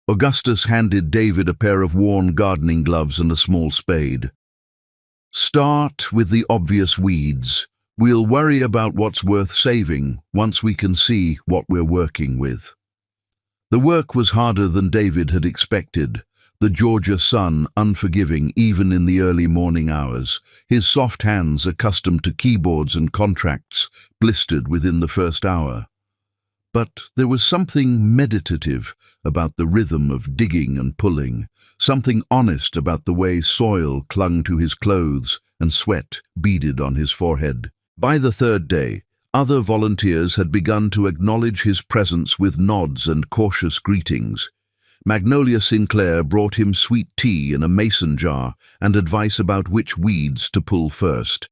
Augustus handed David a pair of worn gardening gloves and a small spade. "Start with the obvious weeds, We'll worry about what's worth saving once we can see what we're working with. The work was harder than David had expected. The Georgia sun unforgiving even in the early morning hours. His soft hands, accustomed to keyboards and contracts, blistered within the first hour. But there was something meditative about the rhythm of digging and pulling, something honest about the way soil clung to his clothes and sweat beaded on his forehead. By the third day, other volunteers had begun to acknowledge his presence with nods and cautious greetings. Magnolia Sinclair brought him sweet tea in a mason jar and advice about which weeds to pull first.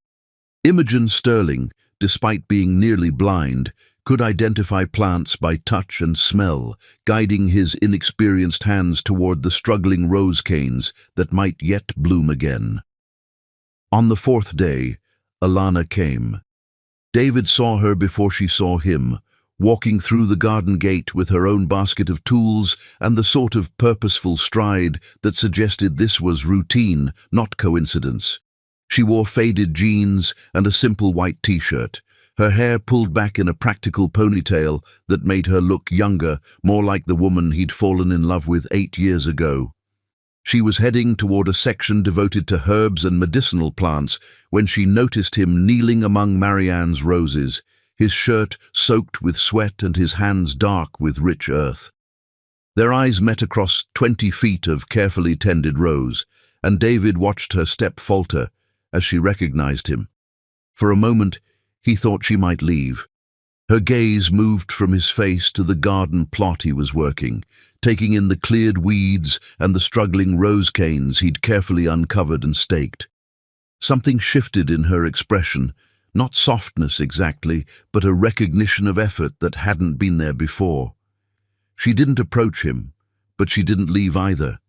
Imogen Sterling, despite being nearly blind, could identify plants by touch and smell, guiding his inexperienced hands toward the struggling rose canes that might yet bloom again. On the fourth day, Alana came. David saw her before she saw him, walking through the garden gate with her own basket of tools and the sort of purposeful stride that suggested this was routine, not coincidence. She wore faded jeans and a simple white t-shirt, her hair pulled back in a practical ponytail that made her look younger, more like the woman he'd fallen in love with 8 years ago. She was heading toward a section devoted to herbs and medicinal plants when she noticed him kneeling among Marianne's roses, his shirt soaked with sweat and his hands dark with rich earth. Their eyes met across 20 feet of carefully tended rose, and David watched her step falter as she recognized him. For a moment, he thought she might leave. Her gaze moved from his face to the garden plot he was working, taking in the cleared weeds and the struggling rose canes he'd carefully uncovered and staked. Something shifted in her expression, not softness exactly, but a recognition of effort that hadn't been there before. She didn't approach him, but she didn't leave either.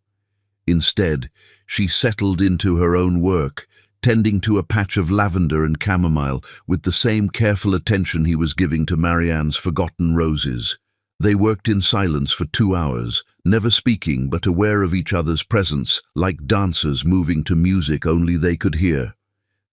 Instead, she settled into her own work, tending to a patch of lavender and chamomile with the same careful attention he was giving to Marianne's forgotten roses. They worked in silence for 2 hours, never speaking but aware of each other's presence, like dancers moving to music only they could hear.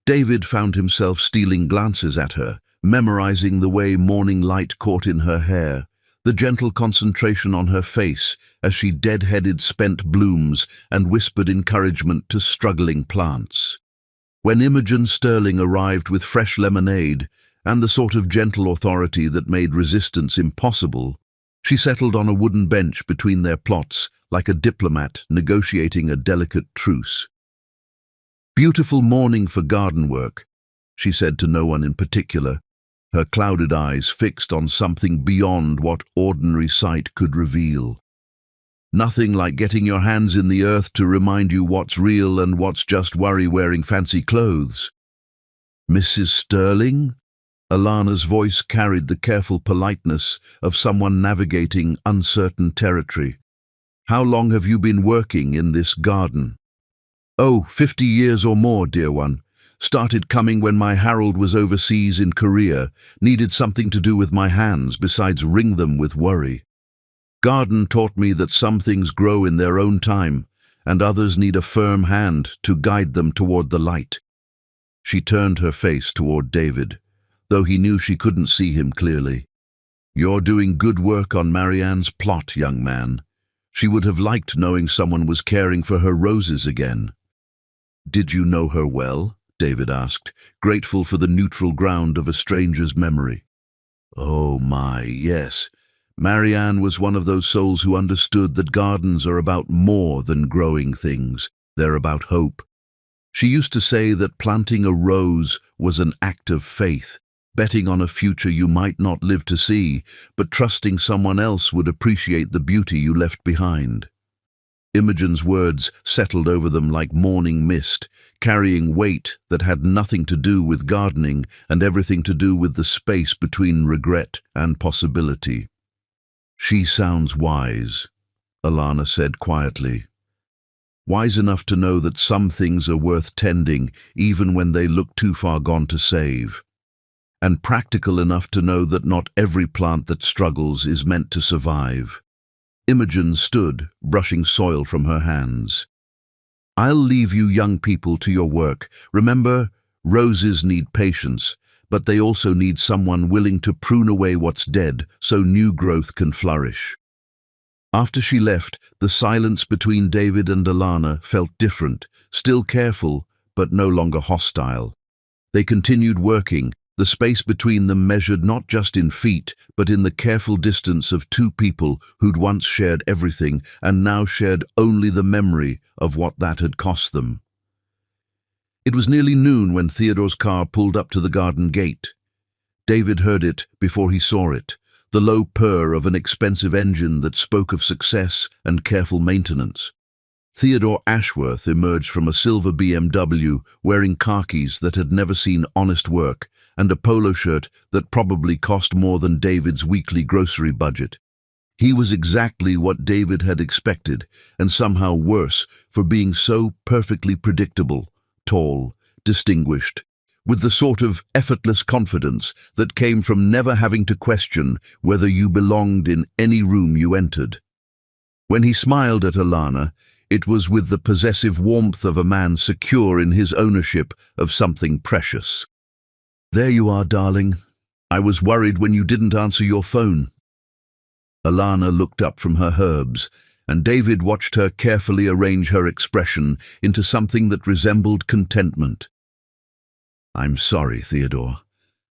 David found himself stealing glances at her, memorizing the way morning light caught in her hair, the gentle concentration on her face as she dead-headed spent blooms and whispered encouragement to struggling plants. When Imogen Sterling arrived with fresh lemonade and the sort of gentle authority that made resistance impossible, she settled on a wooden bench between their plots like a diplomat negotiating a delicate truce. "Beautiful morning for garden work," she said to no one in particular, her clouded eyes fixed on something beyond what ordinary sight could reveal. "Nothing like getting your hands in the earth to remind you what's real and what's just worry wearing fancy clothes." "Mrs. Sterling?" Alana's voice carried the careful politeness of someone navigating uncertain territory. "How long have you been working in this garden?" "Oh, 50 years or more, dear one. Started coming when my Harold was overseas in Korea, needed something to do with my hands besides wring them with worry. Garden taught me that some things grow in their own time, and others need a firm hand to guide them toward the light." She turned her face toward David, though he knew she couldn't see him clearly. "You're doing good work on Marianne's plot, young man. She would have liked knowing someone was caring for her roses again." "Did you know her well?" David asked, grateful for the neutral ground of a stranger's memory. "Oh my, yes. Marianne was one of those souls who understood that gardens are about more than growing things. They're about hope. She used to say that planting a rose was an act of faith, betting on a future you might not live to see, but trusting someone else would appreciate the beauty you left behind." Imogen's words settled over them like morning mist, carrying weight that had nothing to do with gardening and everything to do with the space between regret and possibility. "She sounds wise," Alana said quietly. "Wise enough to know that some things are worth tending even when they look too far gone to save. And practical enough to know that not every plant that struggles is meant to survive." Imogen stood, brushing soil from her hands. "I'll leave you young people to your work. Remember, roses need patience. but they also need someone willing to prune away what's dead so new growth can flourish. After she left, the silence between David and Alana felt different, still careful, but no longer hostile. They continued working, the space between them measured not just in feet, but in the careful distance of two people who'd once shared everything and now shared only the memory of what that had cost them. It was nearly noon when Theodore's car pulled up to the garden gate. David heard it before he saw it, the low purr of an expensive engine that spoke of success and careful maintenance. Theodore Ashworth emerged from a silver BMW wearing khakis that had never seen honest work and a polo shirt that probably cost more than David's weekly grocery budget. He was exactly what David had expected, and somehow worse for being so perfectly predictable, tall, distinguished, with the sort of effortless confidence that came from never having to question whether you belonged in any room you entered. When he smiled at Alana, it was with the possessive warmth of a man secure in his ownership of something precious. "There you are, darling. I was worried when you didn't answer your phone." Alana looked up from her herbs, and David watched her carefully arrange her expression into something that resembled contentment. "I'm sorry, Theodore.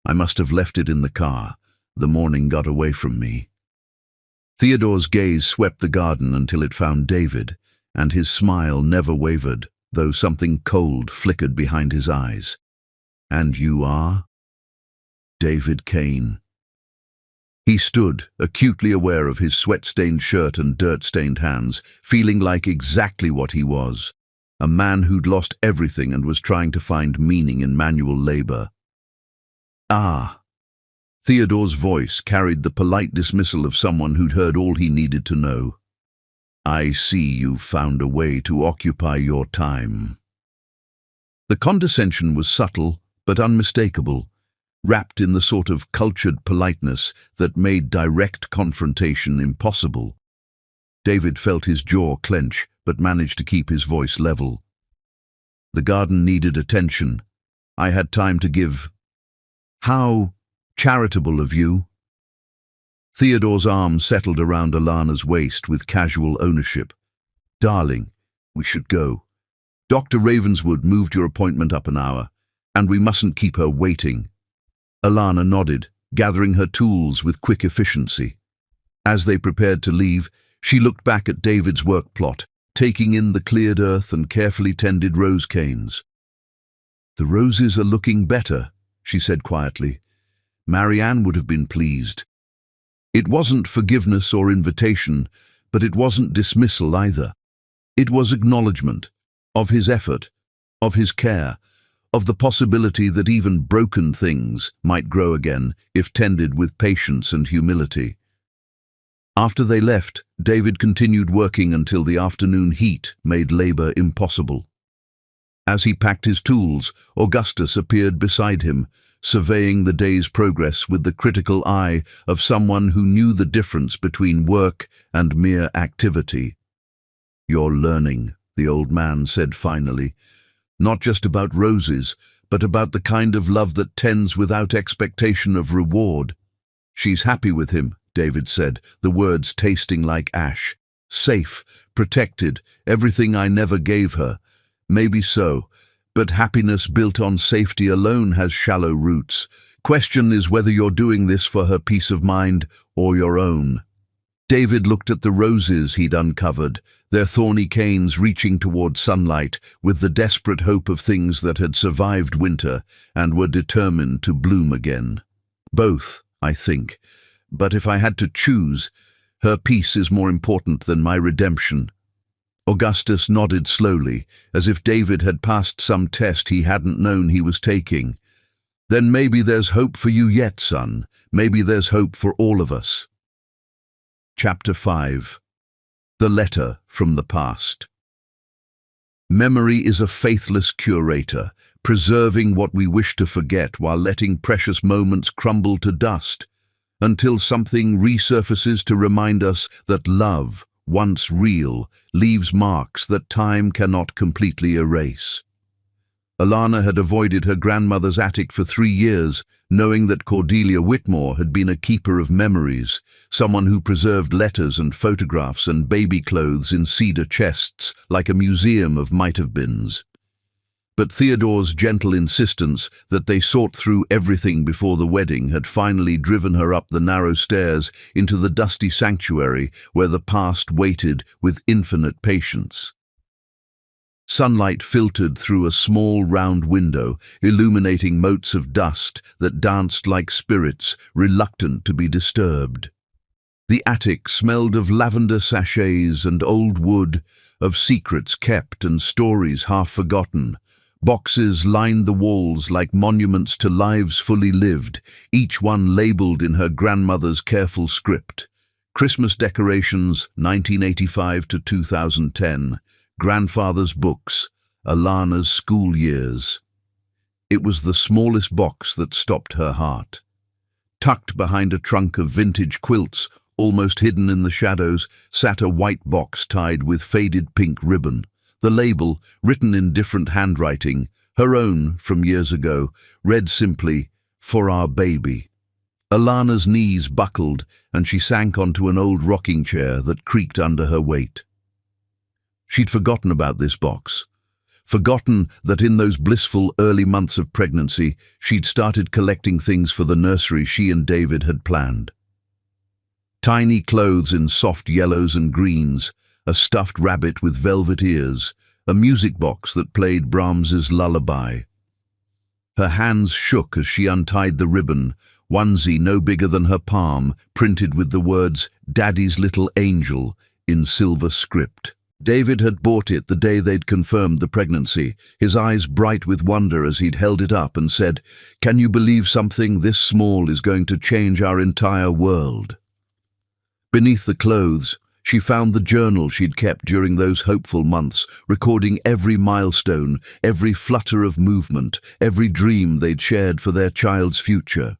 I must have left it in the car. The morning got away from me." Theodore's gaze swept the garden until it found David, and his smile never wavered, though something cold flickered behind his eyes. "And you are?" "David Kane." He stood, acutely aware of his sweat-stained shirt and dirt-stained hands, feeling like exactly what he was, a man who'd lost everything and was trying to find meaning in manual labor. "Ah." Theodore's voice carried the polite dismissal of someone who'd heard all he needed to know. "I see you've found a way to occupy your time." The condescension was subtle but unmistakable, wrapped in the sort of cultured politeness that made direct confrontation impossible. David felt his jaw clench, but managed to keep his voice level. "The garden needed attention. I had time to give." "How charitable of you." Theodore's arm settled around Alana's waist with casual ownership. "Darling, we should go. Dr. Ravenswood moved your appointment up an hour, and we mustn't keep her waiting." Alana nodded, gathering her tools with quick efficiency. As they prepared to leave, she looked back at David's work plot, taking in the cleared earth and carefully tended rose canes. "The roses are looking better," she said quietly. Marianne would have been pleased. It wasn't forgiveness or invitation, but it wasn't dismissal either. It was acknowledgement of his effort, of his care, of the possibility that even broken things might grow again if tended with patience and humility. After they left, David continued working until the afternoon heat made labor impossible. As he packed his tools, Augustus appeared beside him, surveying the day's progress with the critical eye of someone who knew the difference between work and mere activity. "You're learning," the old man said finally. "Not just about roses, but about the kind of love that tends without expectation of reward." "She's happy with him," David said, the words tasting like ash. "Safe, protected, everything I never gave her." "Maybe so, but happiness built on safety alone has shallow roots. Question is whether you're doing this for her peace of mind or your own." David looked at the roses he'd uncovered, their thorny canes reaching toward sunlight with the desperate hope of things that had survived winter and were determined to bloom again. "Both, I think. But if I had to choose, her peace is more important than my redemption." Augustus nodded slowly, as if David had passed some test he hadn't known he was taking. "Then maybe there's hope for you yet, son. Maybe there's hope for all of us." Chapter 5. The Letter from the Past. Memory is a faithless curator, preserving what we wish to forget while letting precious moments crumble to dust, until something resurfaces to remind us that love, once real, leaves marks that time cannot completely erase. Alana had avoided her grandmother's attic for 3 years, knowing that Cordelia Whitmore had been a keeper of memories, someone who preserved letters and photographs and baby clothes in cedar chests like a museum of might-have-beens. But Theodore's gentle insistence that they sort through everything before the wedding had finally driven her up the narrow stairs into the dusty sanctuary where the past waited with infinite patience. Sunlight filtered through a small round window, illuminating motes of dust that danced like spirits, reluctant to be disturbed. The attic smelled of lavender sachets and old wood, of secrets kept and stories half forgotten. Boxes lined the walls like monuments to lives fully lived, each one labeled in her grandmother's careful script. Christmas decorations, 1985 to 2010. Grandfather's books, Alana's school years. It was the smallest box that stopped her heart. Tucked behind a trunk of vintage quilts, almost hidden in the shadows, sat a white box tied with faded pink ribbon. The label, written in different handwriting, her own from years ago, read simply, "For our baby." Alana's knees buckled and she sank onto an old rocking chair that creaked under her weight. She'd forgotten about this box. Forgotten that in those blissful early months of pregnancy, she'd started collecting things for the nursery she and David had planned. Tiny clothes in soft yellows and greens, a stuffed rabbit with velvet ears, a music box that played Brahms's lullaby. Her hands shook as she untied the ribbon, onesie no bigger than her palm, printed with the words, "Daddy's Little Angel," in silver script. David had bought it the day they'd confirmed the pregnancy, his eyes bright with wonder as he'd held it up and said, "Can you believe something this small is going to change our entire world?" Beneath the clothes, she found the journal she'd kept during those hopeful months, recording every milestone, every flutter of movement, every dream they'd shared for their child's future.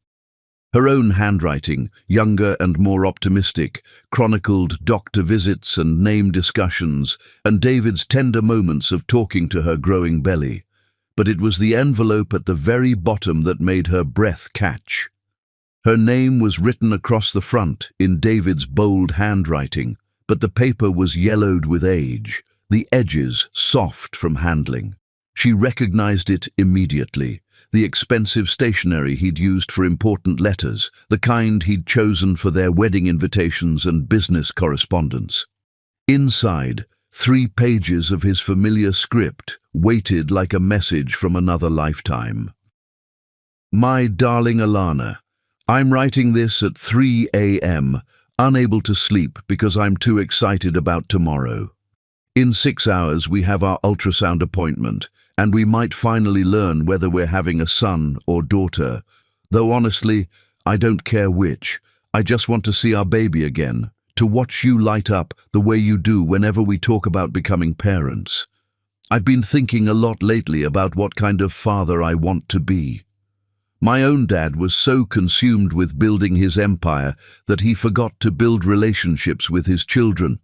Her own handwriting, younger and more optimistic, chronicled doctor visits and name discussions, and David's tender moments of talking to her growing belly. But it was the envelope at the very bottom that made her breath catch. Her name was written across the front in David's bold handwriting, but the paper was yellowed with age, the edges soft from handling. She recognized it immediately, the expensive stationery he'd used for important letters, the kind he'd chosen for their wedding invitations and business correspondence. Inside, 3 pages of his familiar script waited like a message from another lifetime. "My darling Alana, I'm writing this at 3 a.m., unable to sleep because I'm too excited about tomorrow. In 6 hours we have our ultrasound appointment, and we might finally learn whether we're having a son or daughter. Though honestly, I don't care which. I just want to see our baby again, to watch you light up the way you do whenever we talk about becoming parents. I've been thinking a lot lately about what kind of father I want to be. My own dad was so consumed with building his empire that he forgot to build relationships with his children.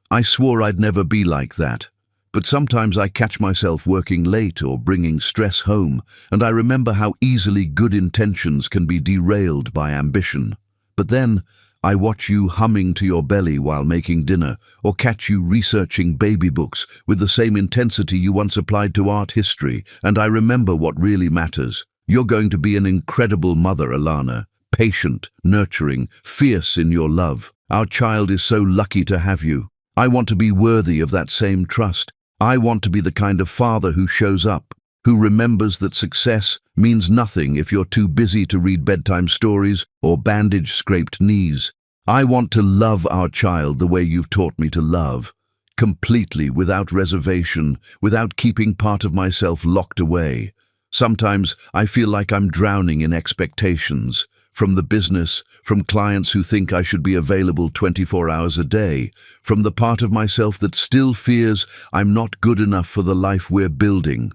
I swore I'd never be like that. But sometimes I catch myself working late or bringing stress home, and I remember how easily good intentions can be derailed by ambition. But then, I watch you humming to your belly while making dinner, or catch you researching baby books with the same intensity you once applied to art history, and I remember what really matters. You're going to be an incredible mother, Alana. Patient, nurturing, fierce in your love. Our child is so lucky to have you. I want to be worthy of that same trust. I want to be the kind of father who shows up, who remembers that success means nothing if you're too busy to read bedtime stories or bandage scraped knees. I want to love our child the way you've taught me to love, completely, without reservation, without keeping part of myself locked away. Sometimes I feel like I'm drowning in expectations, from the business, from clients who think I should be available 24 hours a day, from the part of myself that still fears I'm not good enough for the life we're building.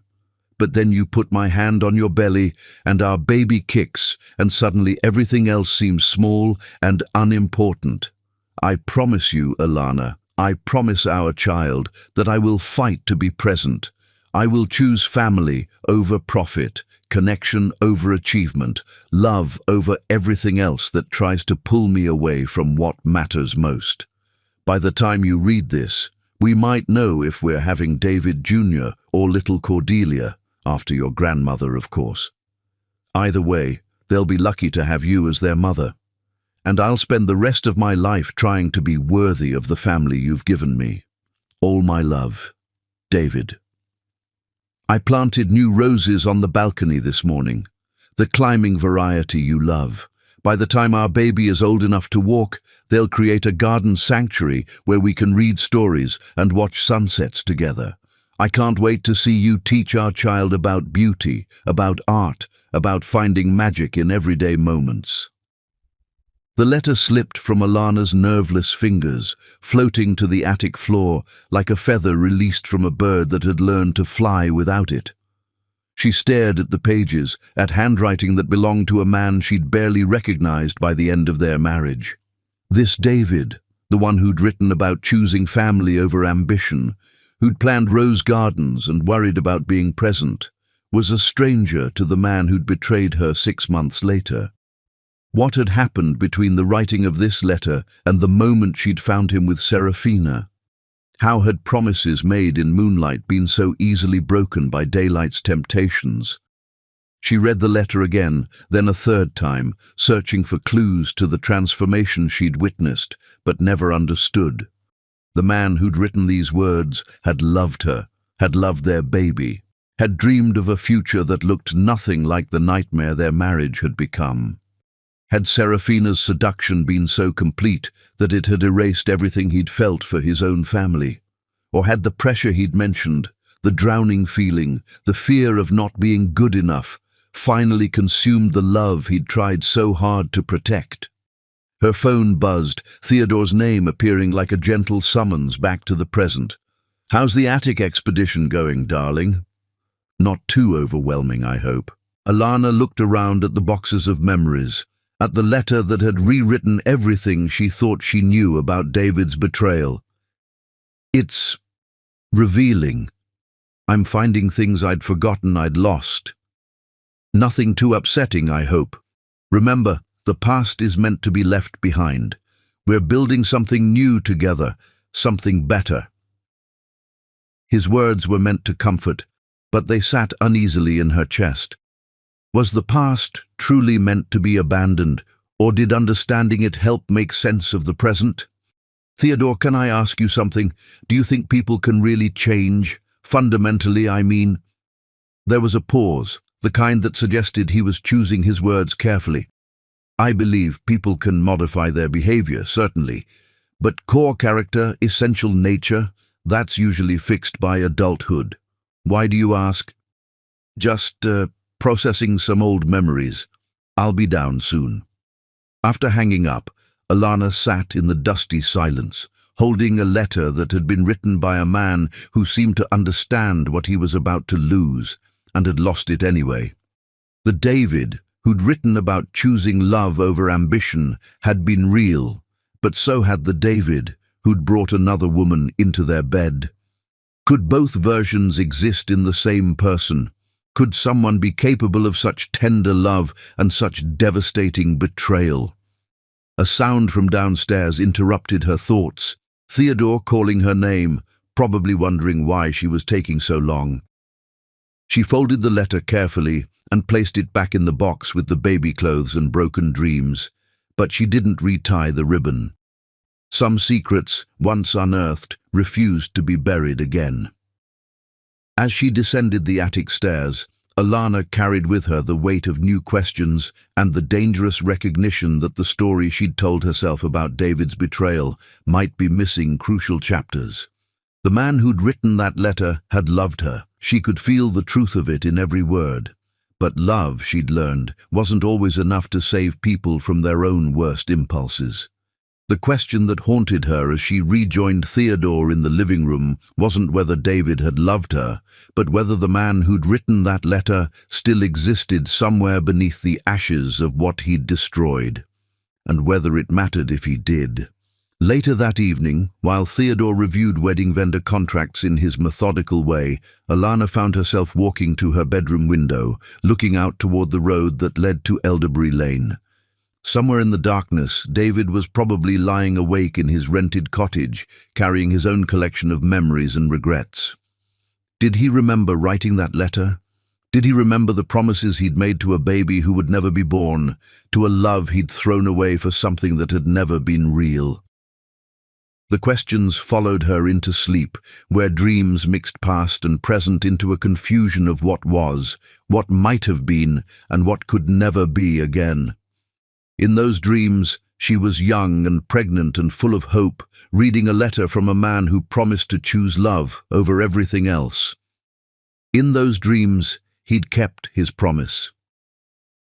But then you put my hand on your belly and our baby kicks, and suddenly everything else seems small and unimportant. I promise you, Alana, I promise our child that I will fight to be present. I will choose family over profit, connection over achievement, love over everything else that tries to pull me away from what matters most. By the time you read this, we might know if we're having David Jr. or little Cordelia, after your grandmother, of course. Either way, they'll be lucky to have you as their mother. And I'll spend the rest of my life trying to be worthy of the family you've given me. All my love, David. I planted new roses on the balcony this morning, the climbing variety you love. By the time our baby is old enough to walk, they'll create a garden sanctuary where we can read stories and watch sunsets together. I can't wait to see you teach our child about beauty, about art, about finding magic in everyday moments. The letter slipped from Alana's nerveless fingers, floating to the attic floor like a feather released from a bird that had learned to fly without it. She stared at the pages, at handwriting that belonged to a man she'd barely recognized by the end of their marriage. This David, the one who'd written about choosing family over ambition, who'd planned rose gardens and worried about being present, was a stranger to the man who'd betrayed her 6 months later. What had happened between the writing of this letter and the moment she'd found him with Serafina? How had promises made in moonlight been so easily broken by daylight's temptations? She read the letter again, then a third time, searching for clues to the transformation she'd witnessed, but never understood. The man who'd written these words had loved her, had loved their baby, had dreamed of a future that looked nothing like the nightmare their marriage had become. Had Serafina's seduction been so complete that it had erased everything he'd felt for his own family? Or had the pressure he'd mentioned, the drowning feeling, the fear of not being good enough, finally consumed the love he'd tried so hard to protect? Her phone buzzed, Theodore's name appearing like a gentle summons back to the present. "How's the attic expedition going, darling?" Not too overwhelming, I hope. Alana looked around at the boxes of memories, at the letter that had rewritten everything she thought she knew about David's betrayal. It's revealing. I'm finding things I'd forgotten I'd lost. Nothing too upsetting, I hope. Remember, the past is meant to be left behind. We're building something new together, something better. His words were meant to comfort, but they sat uneasily in her chest. Was the past truly meant to be abandoned, or did understanding it help make sense of the present? "Theodore, can I ask you something? Do you think people can really change? Fundamentally, I mean." There was a pause, the kind that suggested he was choosing his words carefully. "I believe people can modify their behavior, certainly. But core character, essential nature, that's usually fixed by adulthood. Why do you ask?" "Just, processing some old memories. I'll be down soon." After hanging up, Alana sat in the dusty silence, holding a letter that had been written by a man who seemed to understand what he was about to lose, and had lost it anyway. The David, who'd written about choosing love over ambition, had been real, but so had the David, who'd brought another woman into their bed. Could both versions exist in the same person? Could someone be capable of such tender love and such devastating betrayal? A sound from downstairs interrupted her thoughts. Theodore calling her name, probably wondering why she was taking so long. She folded the letter carefully and placed it back in the box with the baby clothes and broken dreams, but she didn't retie the ribbon. Some secrets, once unearthed, refused to be buried again. As she descended the attic stairs, Alana carried with her the weight of new questions and the dangerous recognition that the story she'd told herself about David's betrayal might be missing crucial chapters. The man who'd written that letter had loved her. She could feel the truth of it in every word. But love, she'd learned, wasn't always enough to save people from their own worst impulses. The question that haunted her as she rejoined Theodore in the living room wasn't whether David had loved her, but whether the man who'd written that letter still existed somewhere beneath the ashes of what he'd destroyed, and whether it mattered if he did. Later that evening, while Theodore reviewed wedding vendor contracts in his methodical way, Alana found herself walking to her bedroom window, looking out toward the road that led to Elderbury Lane. Somewhere in the darkness, David was probably lying awake in his rented cottage, carrying his own collection of memories and regrets. Did he remember writing that letter? Did he remember the promises he'd made to a baby who would never be born, to a love he'd thrown away for something that had never been real? The questions followed her into sleep, where dreams mixed past and present into a confusion of what was, what might have been, and what could never be again. In those dreams, she was young and pregnant and full of hope, reading a letter from a man who promised to choose love over everything else. In those dreams, he'd kept his promise.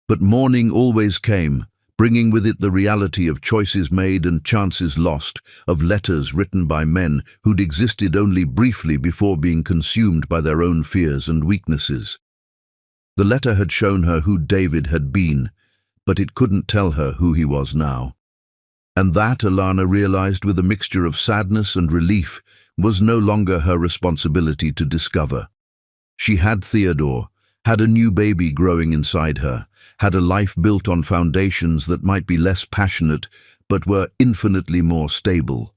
But morning always came, bringing with it the reality of choices made and chances lost, of letters written by men who'd existed only briefly before being consumed by their own fears and weaknesses. The letter had shown her who David had been, but it couldn't tell her who he was now. And that, Alana realized with a mixture of sadness and relief, was no longer her responsibility to discover. She had Theodore, had a new baby growing inside her, had a life built on foundations that might be less passionate, but were infinitely more stable.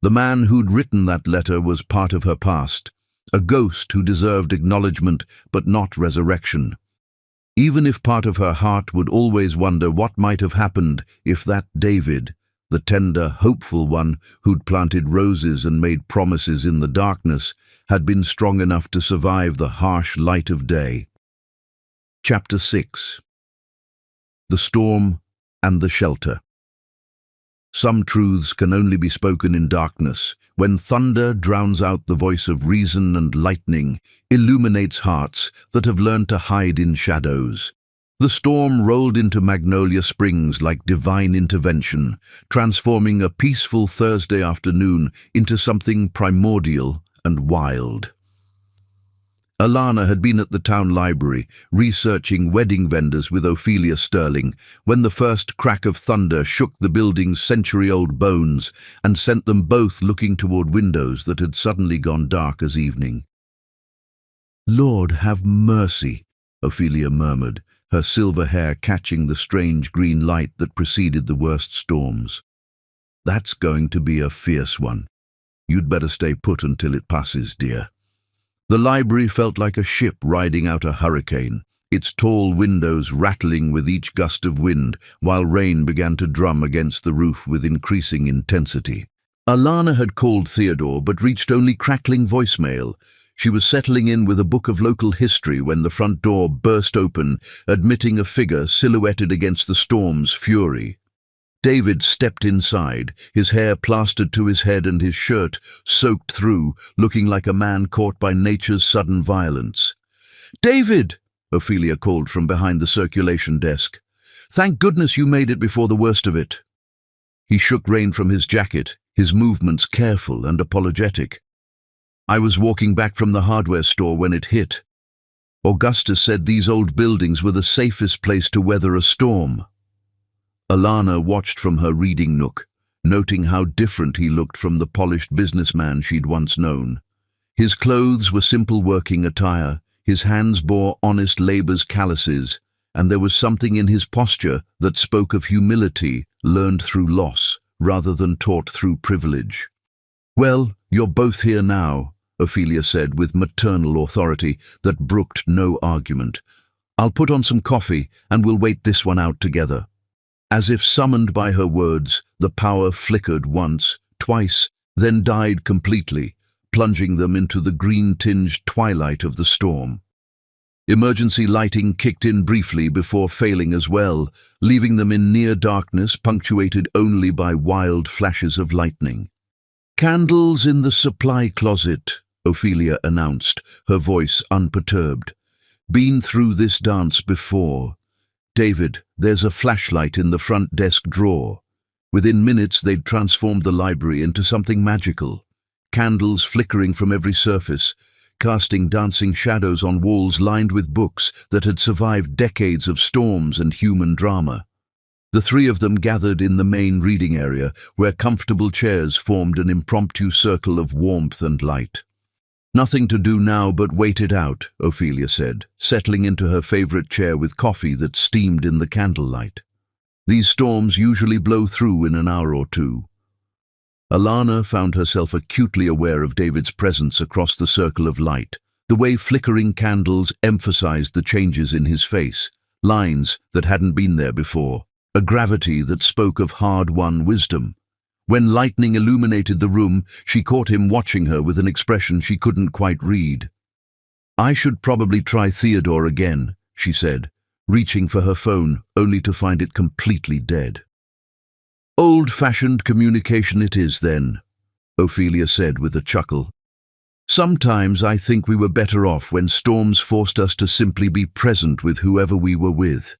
The man who'd written that letter was part of her past, a ghost who deserved acknowledgement but not resurrection. Even if part of her heart would always wonder what might have happened if that David, the tender, hopeful one who'd planted roses and made promises in the darkness, had been strong enough to survive the harsh light of day. Chapter 6. The Storm and the Shelter. Some truths can only be spoken in darkness, when thunder drowns out the voice of reason and lightning illuminates hearts that have learned to hide in shadows. The storm rolled into Magnolia Springs like divine intervention, transforming a peaceful Thursday afternoon into something primordial and wild. Alana had been at the town library, researching wedding vendors with Ophelia Sterling, when the first crack of thunder shook the building's century-old bones and sent them both looking toward windows that had suddenly gone dark as evening. "Lord, have mercy," Ophelia murmured, her silver hair catching the strange green light that preceded the worst storms. "That's going to be a fierce one. You'd better stay put until it passes, dear." The library felt like a ship riding out a hurricane, its tall windows rattling with each gust of wind, while rain began to drum against the roof with increasing intensity. Alana had called Theodore but reached only crackling voicemail. She was settling in with a book of local history when the front door burst open, admitting a figure silhouetted against the storm's fury. David stepped inside, his hair plastered to his head and his shirt soaked through, looking like a man caught by nature's sudden violence. "David!" Ophelia called from behind the circulation desk. "Thank goodness you made it before the worst of it." He shook rain from his jacket, his movements careful and apologetic. "I was walking back from the hardware store when it hit. Augustus said these old buildings were the safest place to weather a storm." Alana watched from her reading nook, noting how different he looked from the polished businessman she'd once known. His clothes were simple working attire, his hands bore honest labor's calluses, and there was something in his posture that spoke of humility learned through loss rather than taught through privilege. "Well, you're both here now," Ophelia said with maternal authority that brooked no argument. "I'll put on some coffee and we'll wait this one out together." As if summoned by her words, the power flickered once, twice, then died completely, plunging them into the green-tinged twilight of the storm. Emergency lighting kicked in briefly before failing as well, leaving them in near darkness punctuated only by wild flashes of lightning. "Candles in the supply closet," Ophelia announced, her voice unperturbed. "Been through this dance before. David, there's a flashlight in the front desk drawer." Within minutes, they'd transformed the library into something magical. Candles flickering from every surface, casting dancing shadows on walls lined with books that had survived decades of storms and human drama. The three of them gathered in the main reading area, where comfortable chairs formed an impromptu circle of warmth and light. "Nothing to do now but wait it out," Ophelia said, settling into her favorite chair with coffee that steamed in the candlelight. "These storms usually blow through in an hour or two." Alana found herself acutely aware of David's presence across the circle of light. The way flickering candles emphasized the changes in his face, lines that hadn't been there before, a gravity that spoke of hard-won wisdom. When lightning illuminated the room, she caught him watching her with an expression she couldn't quite read. "I should probably try Theodore again," she said, reaching for her phone only to find it completely dead. "Old-fashioned communication it is, then," Ophelia said with a chuckle. "Sometimes I think we were better off when storms forced us to simply be present with whoever we were with."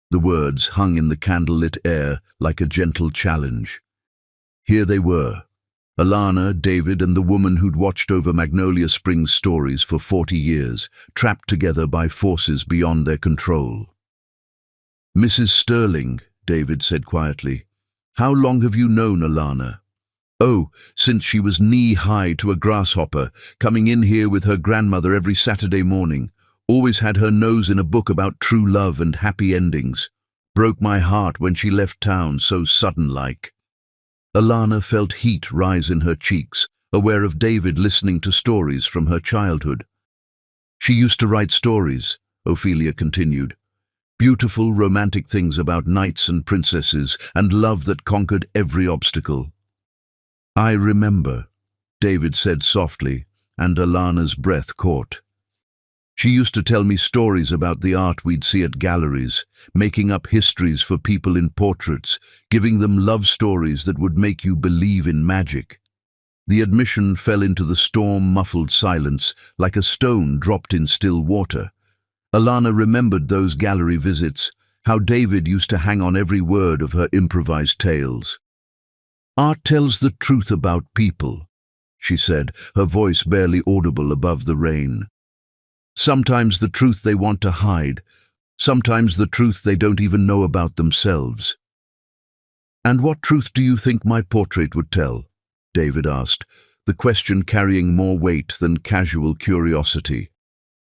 The words hung in the candlelit air like a gentle challenge. Here they were, Alana, David, and the woman who'd watched over Magnolia Springs stories for 40 years, trapped together by forces beyond their control. "Mrs. Sterling," David said quietly, "how long have you known Alana?" "Oh, since she was knee-high to a grasshopper, coming in here with her grandmother every Saturday morning. Always had her nose in a book about true love and happy endings. Broke my heart when she left town so sudden-like." Alana felt heat rise in her cheeks, aware of David listening to stories from her childhood. "She used to write stories," Ophelia continued. "Beautiful, romantic things about knights and princesses and love that conquered every obstacle." "I remember," David said softly, and Alana's breath caught. "She used to tell me stories about the art we'd see at galleries, making up histories for people in portraits, giving them love stories that would make you believe in magic." The admission fell into the storm-muffled silence like a stone dropped in still water. Alana remembered those gallery visits, how David used to hang on every word of her improvised tales. "Art tells the truth about people," she said, her voice barely audible above the rain. "Sometimes the truth they want to hide, sometimes the truth they don't even know about themselves." "And what truth do you think my portrait would tell?" David asked, the question carrying more weight than casual curiosity.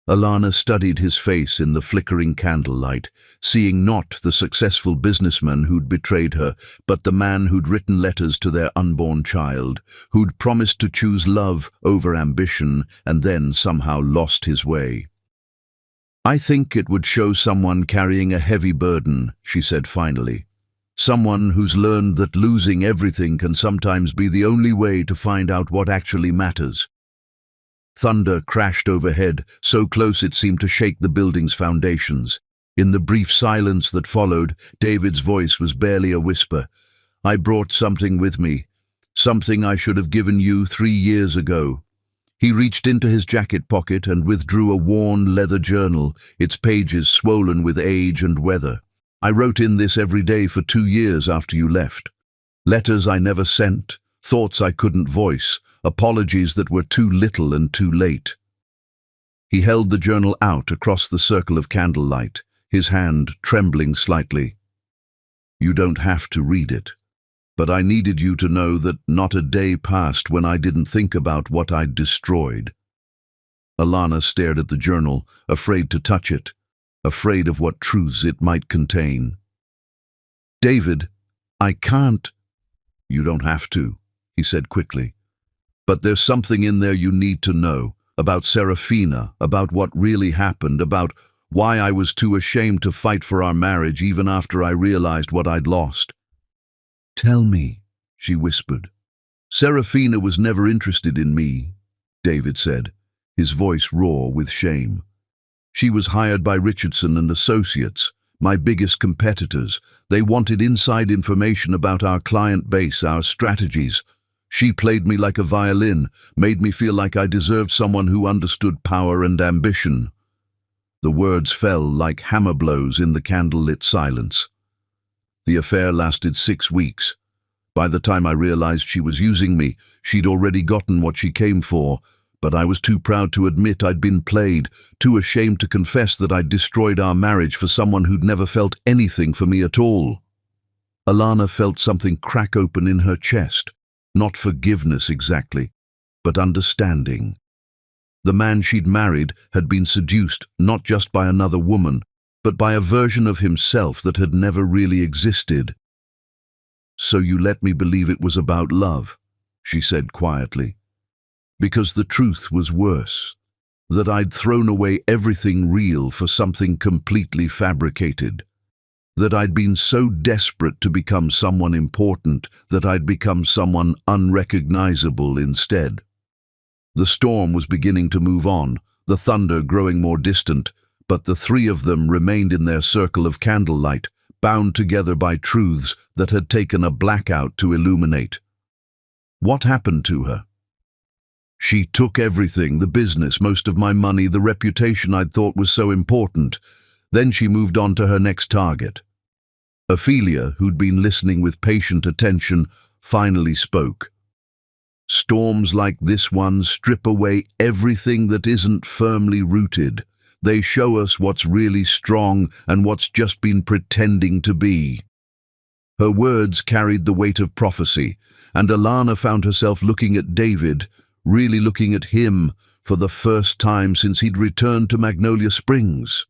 Alana studied his face in the flickering candlelight, seeing not the successful businessman who'd betrayed her, but the man who'd written letters to their unborn child, who'd promised to choose love over ambition and then somehow lost his way. "I think it would show someone carrying a heavy burden," she said finally. "Someone who's learned that losing everything can sometimes be the only way to find out what actually matters." Thunder crashed overhead, so close it seemed to shake the building's foundations. In the brief silence that followed, David's voice was barely a whisper. "I brought something with me, something I should have given you 3 years ago." He reached into his jacket pocket and withdrew a worn leather journal, its pages swollen with age and weather. "I wrote in this every day for 2 years after you left. Letters I never sent, thoughts I couldn't voice, apologies that were too little and too late." He held the journal out across the circle of candlelight, his hand trembling slightly. "You don't have to read it, but I needed you to know that not a day passed when I didn't think about what I'd destroyed." Alana stared at the journal, afraid to touch it, afraid of what truths it might contain. "David, I can't." "You don't have to," he said quickly. "But there's something in there you need to know, about Serafina, about what really happened, about why I was too ashamed to fight for our marriage even after I realized what I'd lost." "Tell me," she whispered. "Serafina was never interested in me," David said, his voice raw with shame. "She was hired by Richardson and Associates, my biggest competitors. They wanted inside information about our client base, our strategies. She played me like a violin, made me feel like I deserved someone who understood power and ambition." The words fell like hammer blows in the candlelit silence. "The affair lasted 6 weeks. By the time I realized she was using me, she'd already gotten what she came for, But I was too proud to admit I'd been played, too ashamed to confess that I'd destroyed our marriage for someone who'd never felt anything for me at all. Alana felt something crack open in her chest. Not forgiveness exactly, but understanding. The man she'd married had been seduced not just by another woman, but by a version of himself that had never really existed. "So you let me believe it was about love," she said quietly. "Because the truth was worse, that I'd thrown away everything real for something completely fabricated. That I'd been so desperate to become someone important that I'd become someone unrecognizable instead." The storm was beginning to move on, the thunder growing more distant, but the three of them remained in their circle of candlelight, bound together by truths that had taken a blackout to illuminate. What happened to her? "She took everything, the business, most of my money, the reputation I'd thought was so important. Then she moved on to her next target." Ophelia, who'd been listening with patient attention, finally spoke. "Storms like this one strip away everything that isn't firmly rooted. They show us what's really strong and what's just been pretending to be." Her words carried the weight of prophecy, and Alana found herself looking at David, really looking at him for the first time since he'd returned to Magnolia Springs.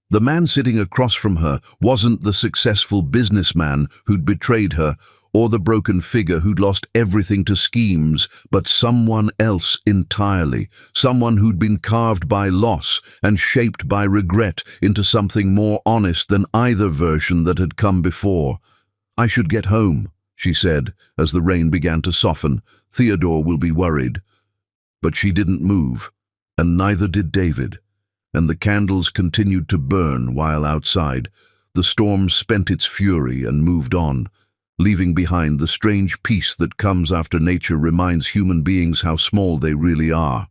The man sitting across from her wasn't the successful businessman who'd betrayed her, or the broken figure who'd lost everything to schemes, but someone else entirely, someone who'd been carved by loss and shaped by regret into something more honest than either version that had come before. "I should get home," she said, as the rain began to soften. "Theodore will be worried." But she didn't move, and neither did David, and the candles continued to burn while outside, the storm spent its fury and moved on, leaving behind the strange peace that comes after nature reminds human beings how small they really are.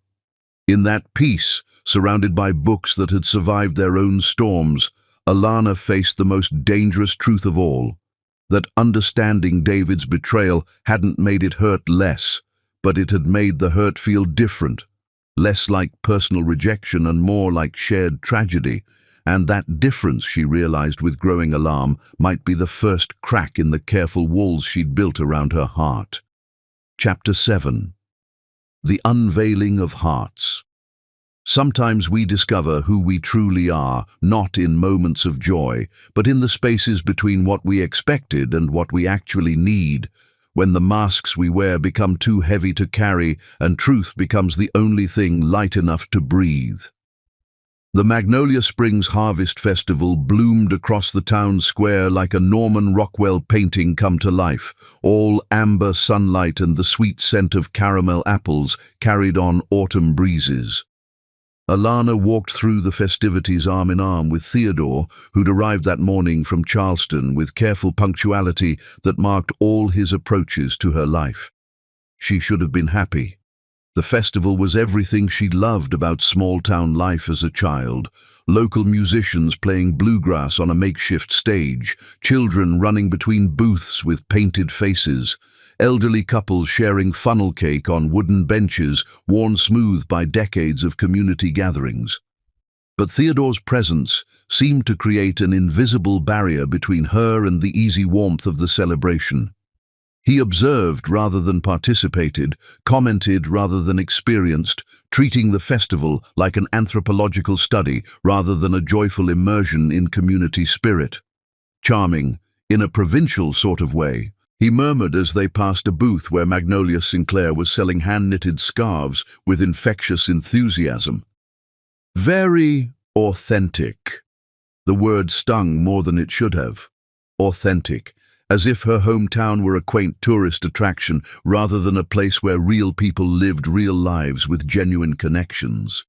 In that peace, surrounded by books that had survived their own storms, Alana faced the most dangerous truth of all, that understanding David's betrayal hadn't made it hurt less, but it had made the hurt feel different, less like personal rejection and more like shared tragedy. And that difference, she realized with growing alarm, might be the first crack in the careful walls she'd built around her heart. Chapter 7. The Unveiling of Hearts. Sometimes we discover who we truly are, not in moments of joy, but in the spaces between what we expected and what we actually need, when the masks we wear become too heavy to carry and truth becomes the only thing light enough to breathe. The Magnolia Springs Harvest Festival bloomed across the town square like a Norman Rockwell painting come to life. All amber sunlight and the sweet scent of caramel apples carried on autumn breezes. Alana walked through the festivities arm in arm with Theodore, who'd arrived that morning from Charleston with careful punctuality that marked all his approaches to her life. She should have been happy. The festival was everything she'd loved about small-town life as a child. Local musicians playing bluegrass on a makeshift stage, children running between booths with painted faces, elderly couples sharing funnel cake on wooden benches worn smooth by decades of community gatherings. But Theodore's presence seemed to create an invisible barrier between her and the easy warmth of the celebration. He observed rather than participated, commented rather than experienced, treating the festival like an anthropological study rather than a joyful immersion in community spirit. Charming, in a provincial sort of way, he murmured as they passed a booth where Magnolia Sinclair was selling hand-knitted scarves with infectious enthusiasm. Very authentic. The word stung more than it should have. Authentic. As if her hometown were a quaint tourist attraction rather than a place where real people lived real lives with genuine connections.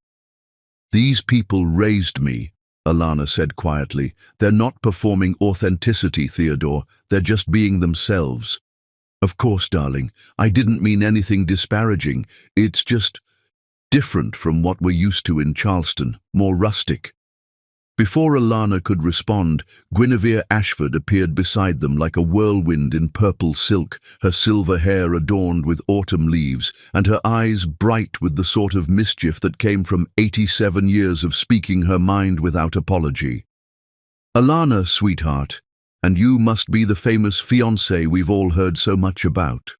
"These people raised me," Alana said quietly. "They're not performing authenticity, Theodore. They're just being themselves." "Of course, darling. I didn't mean anything disparaging. It's just different from what we're used to in Charleston, more rustic." Before Alana could respond, Guinevere Ashford appeared beside them like a whirlwind in purple silk, her silver hair adorned with autumn leaves, and her eyes bright with the sort of mischief that came from 87 years of speaking her mind without apology. "Alana, sweetheart, and you must be the famous fiancé we've all heard so much about."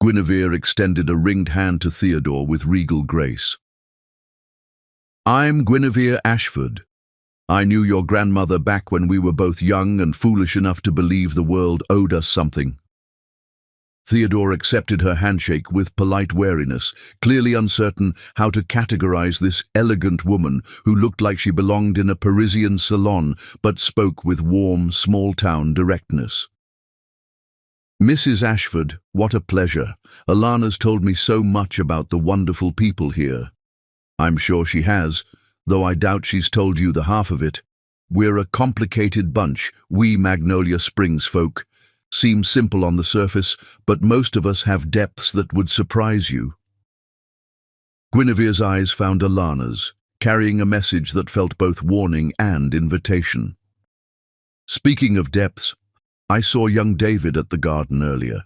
Guinevere extended a ringed hand to Theodore with regal grace. "I'm Guinevere Ashford. I knew your grandmother back when we were both young and foolish enough to believe the world owed us something." Theodore accepted her handshake with polite wariness, clearly uncertain how to categorize this elegant woman who looked like she belonged in a Parisian salon but spoke with warm, small-town directness. "Mrs. Ashford, what a pleasure. Alana's told me so much about the wonderful people here." "I'm sure she has, though I doubt she's told you the half of it. We're a complicated bunch, we Magnolia Springs folk. Seems simple on the surface, but most of us have depths that would surprise you." Guinevere's eyes found Alana's, carrying a message that felt both warning and invitation. "Speaking of depths, I saw young David at the garden earlier.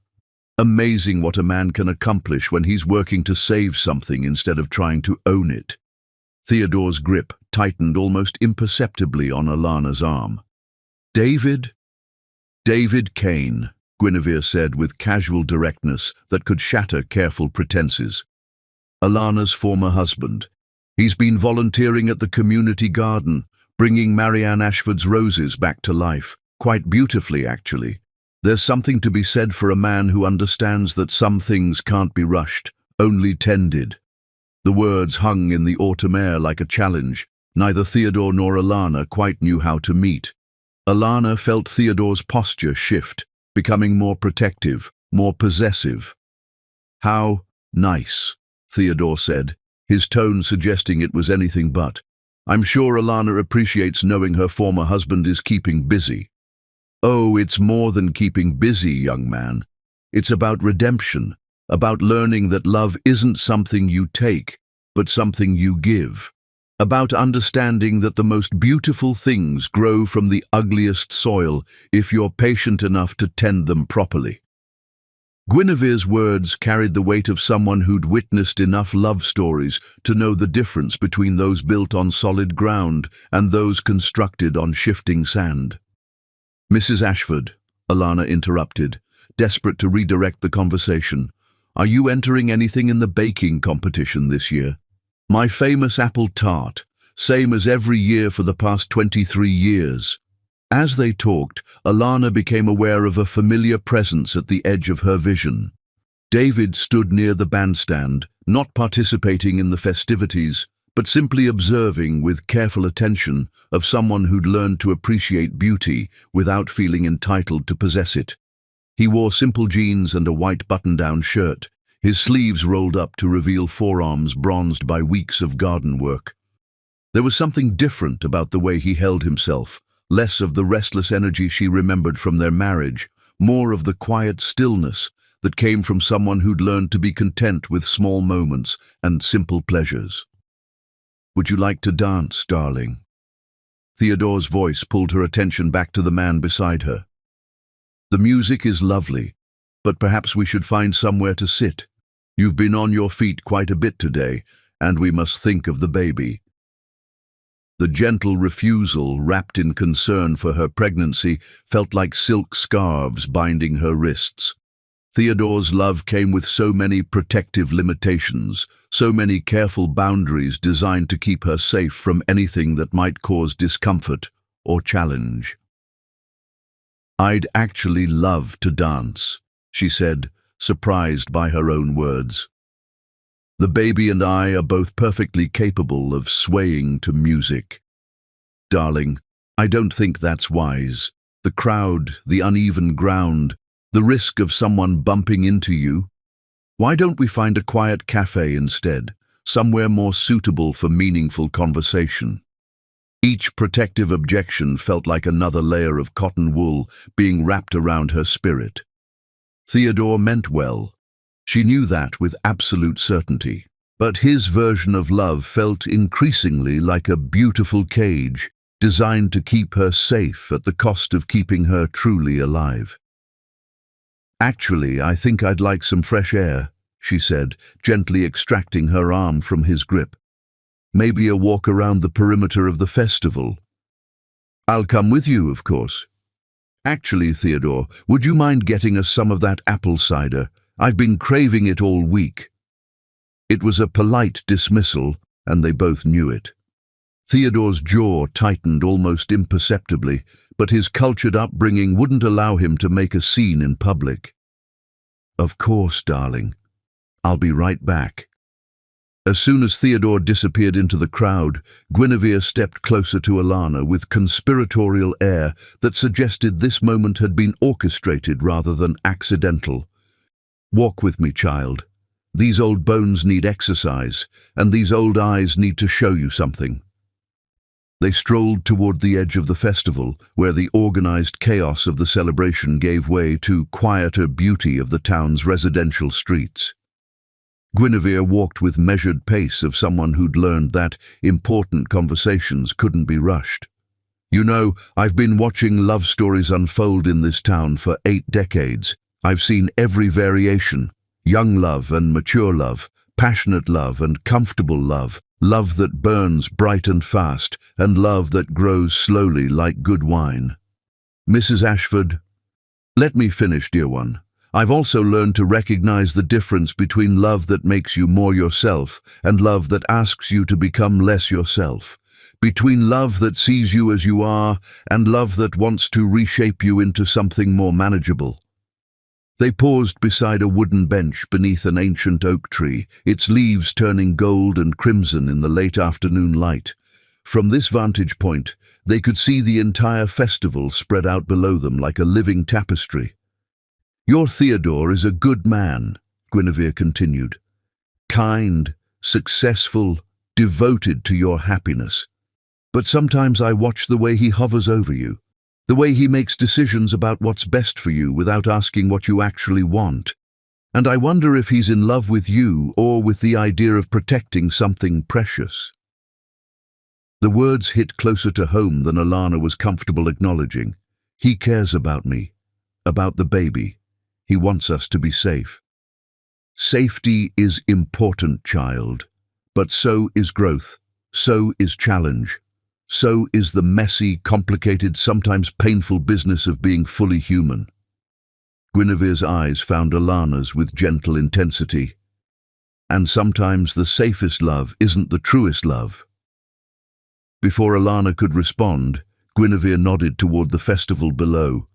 Amazing what a man can accomplish when he's working to save something instead of trying to own it." Theodore's grip tightened almost imperceptibly on Alana's arm. "David?" "David Kane," Guinevere said with casual directness that could shatter careful pretenses. "Alana's former husband. He's been volunteering at the community garden, bringing Marianne Ashford's roses back to life. Quite beautifully, actually. There's something to be said for a man who understands that some things can't be rushed, only tended." The words hung in the autumn air like a challenge. Neither Theodore nor Alana quite knew how to meet. Alana felt Theodore's posture shift, becoming more protective, more possessive. "How nice," Theodore said, his tone suggesting it was anything but. "I'm sure Alana appreciates knowing her former husband is keeping busy." "Oh, it's more than keeping busy, young man. It's about redemption, about learning that love isn't something you take, but something you give. About understanding that the most beautiful things grow from the ugliest soil if you're patient enough to tend them properly." Guinevere's words carried the weight of someone who'd witnessed enough love stories to know the difference between those built on solid ground and those constructed on shifting sand. "Mrs. Ashford," Alana interrupted, desperate to redirect the conversation, "are you entering anything in the baking competition this year?" "My famous apple tart, same as every year for the past 23 years. As they talked, Alana became aware of a familiar presence at the edge of her vision. David stood near the bandstand, not participating in the festivities, but simply observing with careful attention of someone who'd learned to appreciate beauty without feeling entitled to possess it. He wore simple jeans and a white button-down shirt, his sleeves rolled up to reveal forearms bronzed by weeks of garden work. There was something different about the way he held himself, less of the restless energy she remembered from their marriage, more of the quiet stillness that came from someone who'd learned to be content with small moments and simple pleasures. "Would you like to dance, darling?" Theodore's voice pulled her attention back to the man beside her. "The music is lovely, but perhaps we should find somewhere to sit. You've been on your feet quite a bit today, and we must think of the baby." The gentle refusal, wrapped in concern for her pregnancy, felt like silk scarves binding her wrists. Theodore's love came with so many protective limitations, so many careful boundaries designed to keep her safe from anything that might cause discomfort or challenge. "I'd actually love to dance," she said, surprised by her own words. "The baby and I are both perfectly capable of swaying to music." "Darling, I don't think that's wise. The crowd, the uneven ground, the risk of someone bumping into you. Why don't we find a quiet cafe instead, somewhere more suitable for meaningful conversation?" Each protective objection felt like another layer of cotton wool being wrapped around her spirit. Theodore meant well. She knew that with absolute certainty, But his version of love felt increasingly like a beautiful cage, designed to keep her safe at the cost of keeping her truly alive. "Actually, I think I'd like some fresh air," she said, gently extracting her arm from his grip. "Maybe a walk around the perimeter of the festival." "I'll come with you, of course." "Actually, Theodore, would you mind getting us some of that apple cider? I've been craving it all week." It was a polite dismissal, and they both knew it. Theodore's jaw tightened almost imperceptibly, but his cultured upbringing wouldn't allow him to make a scene in public. "Of course, darling. I'll be right back." As soon as Theodore disappeared into the crowd, Guinevere stepped closer to Alana with conspiratorial air that suggested this moment had been orchestrated rather than accidental. "Walk with me, child. These old bones need exercise, and these old eyes need to show you something." They strolled toward the edge of the festival, where the organized chaos of the celebration gave way to quieter beauty of the town's residential streets. Guinevere walked with measured pace of someone who'd learned that important conversations couldn't be rushed. "You know, I've been watching love stories unfold in this town for 8 decades. I've seen every variation. Young love and mature love, passionate love and comfortable love, love that burns bright and fast, and love that grows slowly like good wine." "Mrs. Ashford, let me finish, dear one. I've also learned to recognize the difference between love that makes you more yourself and love that asks you to become less yourself. Between love that sees you as you are and love that wants to reshape you into something more manageable." They paused beside a wooden bench beneath an ancient oak tree, its leaves turning gold and crimson in the late afternoon light. From this vantage point, they could see the entire festival spread out below them like a living tapestry. "Your Theodore is a good man," Guinevere continued. "Kind, successful, devoted to your happiness. But sometimes I watch the way he hovers over you. The way he makes decisions about what's best for you without asking what you actually want. And I wonder if he's in love with you or with the idea of protecting something precious." The words hit closer to home than Alana was comfortable acknowledging. "He cares about me, about the baby. He wants us to be safe." "Safety is important, child. But so is growth. So is challenge. So is the messy, complicated, sometimes painful business of being fully human." Guinevere's eyes found Alana's with gentle intensity. "And sometimes the safest love isn't the truest love." Before Alana could respond, Guinevere nodded toward the festival below.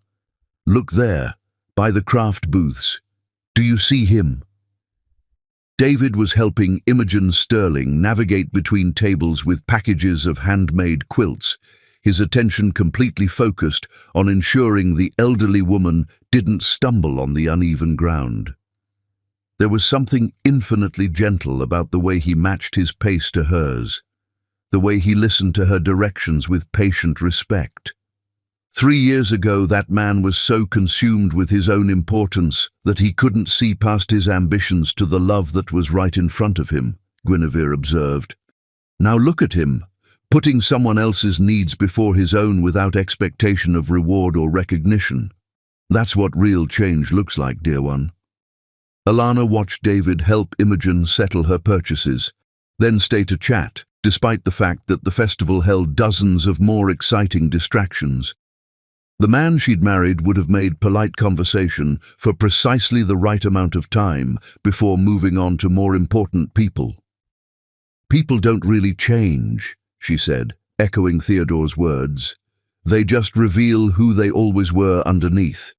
"Look there, by the craft booths. Do you see him?" David was helping Imogen Sterling navigate between tables with packages of handmade quilts, his attention completely focused on ensuring the elderly woman didn't stumble on the uneven ground. There was something infinitely gentle about the way he matched his pace to hers, the way he listened to her directions with patient respect. 3 years ago, that man was so consumed with his own importance that he couldn't see past his ambitions to the love that was right in front of him, Guinevere observed. Now look at him, putting someone else's needs before his own without expectation of reward or recognition. That's what real change looks like, dear one. Alana watched David help Imogen settle her purchases, then stay to chat, despite the fact that the festival held dozens of more exciting distractions. The man she'd married would have made polite conversation for precisely the right amount of time before moving on to more important people. "People don't really change," she said, echoing Theodore's words. "They just reveal who they always were underneath."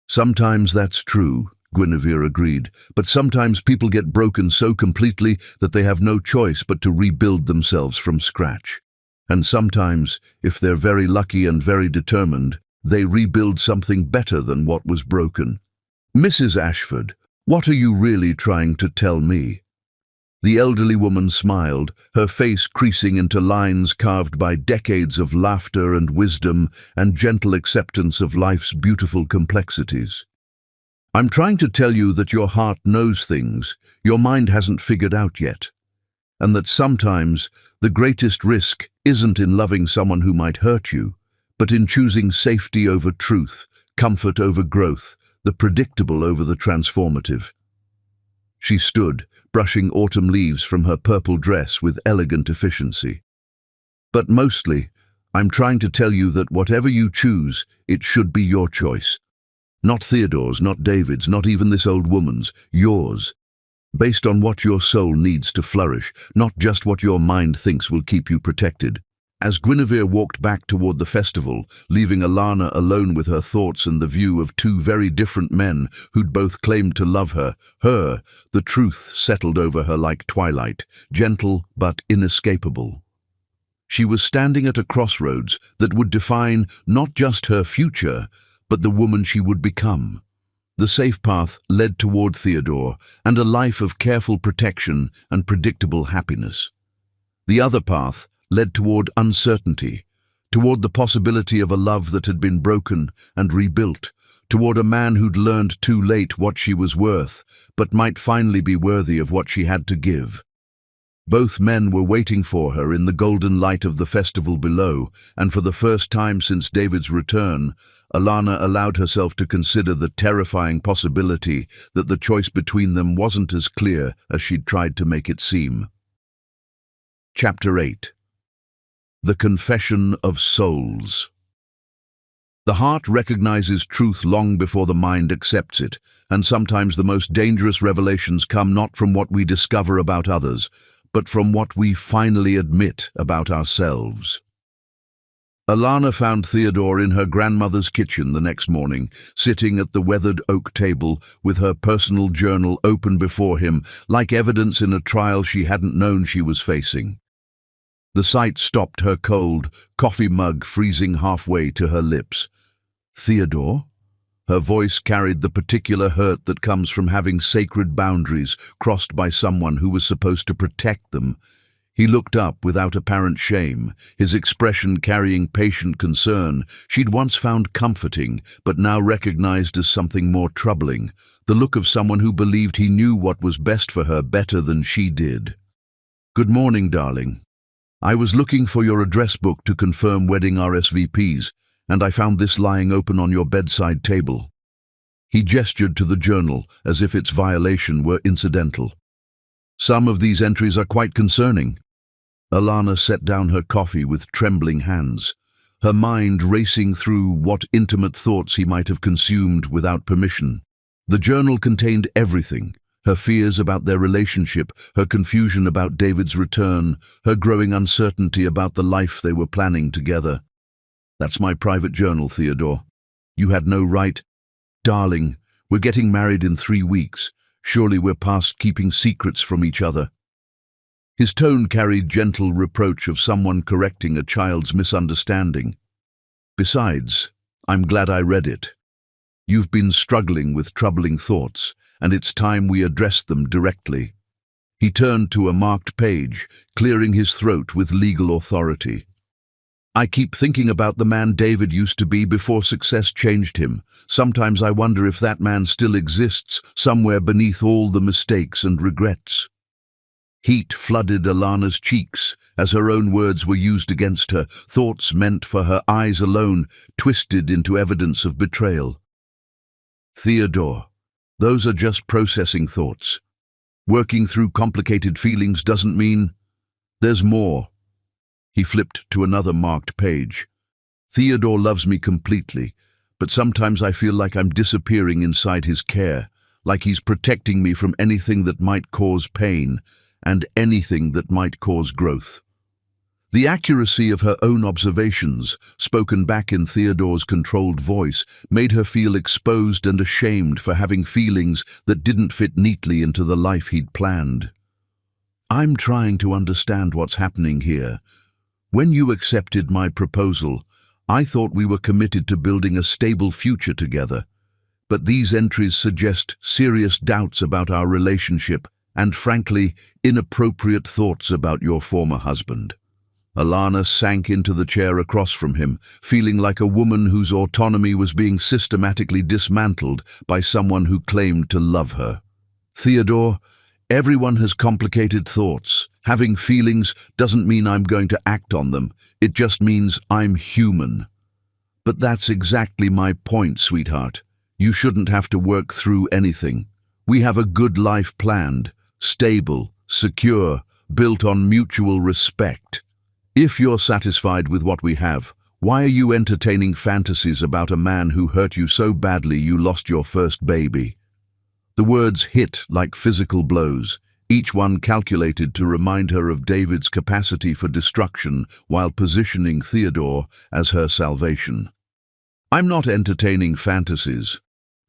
"Sometimes that's true," Guinevere agreed, "but sometimes people get broken so completely that they have no choice but to rebuild themselves from scratch. And sometimes, if they're very lucky and very determined, they rebuild something better than what was broken." "Mrs. Ashford, what are you really trying to tell me?" The elderly woman smiled, her face creasing into lines carved by decades of laughter and wisdom and gentle acceptance of life's beautiful complexities. I'm trying to tell you that your heart knows things your mind hasn't figured out yet, and that sometimes the greatest risk isn't in loving someone who might hurt you, but in choosing safety over truth, comfort over growth, the predictable over the transformative. She stood, brushing autumn leaves from her purple dress with elegant efficiency. But mostly, I'm trying to tell you that whatever you choose, it should be your choice. Not Theodore's, not David's, not even this old woman's, yours. Based on what your soul needs to flourish, not just what your mind thinks will keep you protected. As Guinevere walked back toward the festival, leaving Alana alone with her thoughts and the view of two very different men who'd both claimed to love her, the truth settled over her like twilight, gentle but inescapable. She was standing at a crossroads that would define not just her future, but the woman she would become. The safe path led toward Theodore and a life of careful protection and predictable happiness. The other path led toward uncertainty, toward the possibility of a love that had been broken and rebuilt, toward a man who'd learned too late what she was worth, but might finally be worthy of what she had to give. Both men were waiting for her in the golden light of the festival below, and for the first time since David's return, Alana allowed herself to consider the terrifying possibility that the choice between them wasn't as clear as she'd tried to make it seem. Chapter 8. The Confession of Souls. The heart recognizes truth long before the mind accepts it, and sometimes the most dangerous revelations come not from what we discover about others, but from what we finally admit about ourselves. Alana found Theodore in her grandmother's kitchen the next morning, sitting at the weathered oak table with her personal journal open before him, like evidence in a trial she hadn't known she was facing. The sight stopped her cold, coffee mug freezing halfway to her lips. "Theodore?" Her voice carried the particular hurt that comes from having sacred boundaries crossed by someone who was supposed to protect them. He looked up without apparent shame, his expression carrying patient concern she'd once found comforting, but now recognized as something more troubling, the look of someone who believed he knew what was best for her better than she did. "Good morning, darling. I was looking for your address book to confirm wedding RSVPs, and I found this lying open on your bedside table." He gestured to the journal as if its violation were incidental. "Some of these entries are quite concerning." Alana set down her coffee with trembling hands, her mind racing through what intimate thoughts he might have consumed without permission. The journal contained everything: her fears about their relationship, her confusion about David's return, her growing uncertainty about the life they were planning together. "That's my private journal, Theodore. You had no right." "Darling, we're getting married in 3 weeks. Surely we're past keeping secrets from each other." His tone carried gentle reproach of someone correcting a child's misunderstanding. "Besides, I'm glad I read it. You've been struggling with troubling thoughts, and it's time we addressed them directly." He turned to a marked page, clearing his throat with legal authority. "I keep thinking about the man David used to be before success changed him. Sometimes I wonder if that man still exists, somewhere beneath all the mistakes and regrets." Heat flooded Alana's cheeks as her own words were used against her, thoughts meant for her eyes alone, twisted into evidence of betrayal. "Theodore, those are just processing thoughts. Working through complicated feelings doesn't mean there's more." He flipped to another marked page. "Theodore loves me completely, but sometimes I feel like I'm disappearing inside his care, like he's protecting me from anything that might cause pain, and anything that might cause growth." The accuracy of her own observations, spoken back in Theodore's controlled voice, made her feel exposed and ashamed for having feelings that didn't fit neatly into the life he'd planned. "I'm trying to understand what's happening here. When you accepted my proposal, I thought we were committed to building a stable future together. But these entries suggest serious doubts about our relationship and, frankly, inappropriate thoughts about your former husband." Alana sank into the chair across from him, feeling like a woman whose autonomy was being systematically dismantled by someone who claimed to love her. Theodore, everyone has complicated thoughts. Having feelings doesn't mean I'm going to act on them. It just means I'm human. But that's exactly my point, sweetheart. You shouldn't have to work through anything. We have a good life planned, stable, secure, built on mutual respect. If you're satisfied with what we have, why are you entertaining fantasies about a man who hurt you so badly you lost your first baby? The words hit like physical blows, each one calculated to remind her of David's capacity for destruction while positioning Theodore as her salvation. I'm not entertaining fantasies.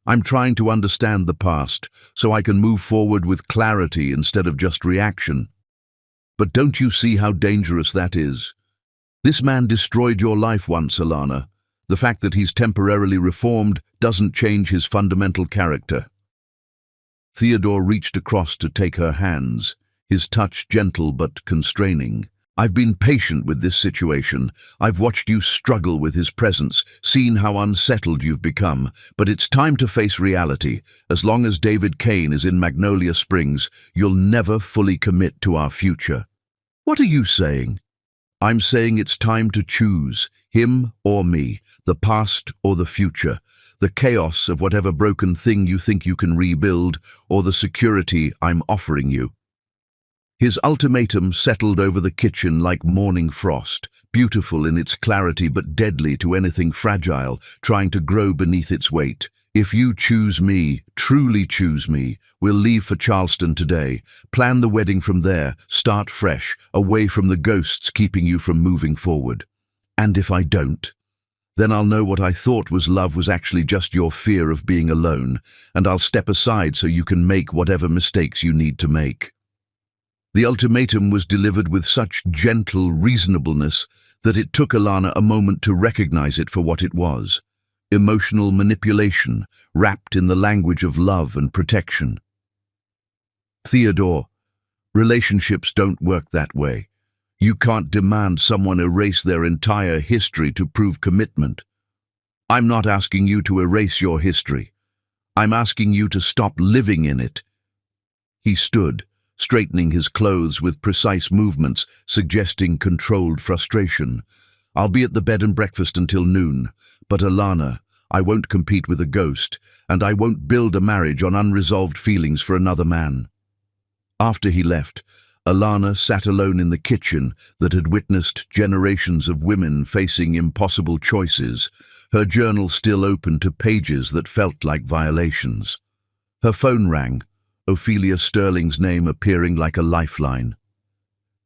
I'm trying to understand the past so I can move forward with clarity instead of just reaction. But don't you see how dangerous that is? This man destroyed your life once, Alana. The fact that he's temporarily reformed doesn't change his fundamental character. Theodore reached across to take her hands, his touch gentle but constraining. I've been patient with this situation. I've watched you struggle with his presence, seen how unsettled you've become. But it's time to face reality. As long as David Kane is in Magnolia Springs, you'll never fully commit to our future. What are you saying? I'm saying it's time to choose, him or me, the past or the future, the chaos of whatever broken thing you think you can rebuild, or the security I'm offering you. His ultimatum settled over the kitchen like morning frost, beautiful in its clarity but deadly to anything fragile, trying to grow beneath its weight. If you choose me, truly choose me, we'll leave for Charleston today, plan the wedding from there, start fresh, away from the ghosts keeping you from moving forward. And if I don't, then I'll know what I thought was love was actually just your fear of being alone, and I'll step aside so you can make whatever mistakes you need to make. The ultimatum was delivered with such gentle reasonableness that it took Alana a moment to recognize it for what it was. Emotional manipulation, wrapped in the language of love and protection. Theodore, relationships don't work that way. You can't demand someone erase their entire history to prove commitment. I'm not asking you to erase your history. I'm asking you to stop living in it. He stood, straightening his clothes with precise movements, suggesting controlled frustration. I'll be at the bed and breakfast until noon, but Alana, I won't compete with a ghost, and I won't build a marriage on unresolved feelings for another man. After he left, Alana sat alone in the kitchen that had witnessed generations of women facing impossible choices, her journal still open to pages that felt like violations. Her phone rang, Ophelia Sterling's name appearing like a lifeline.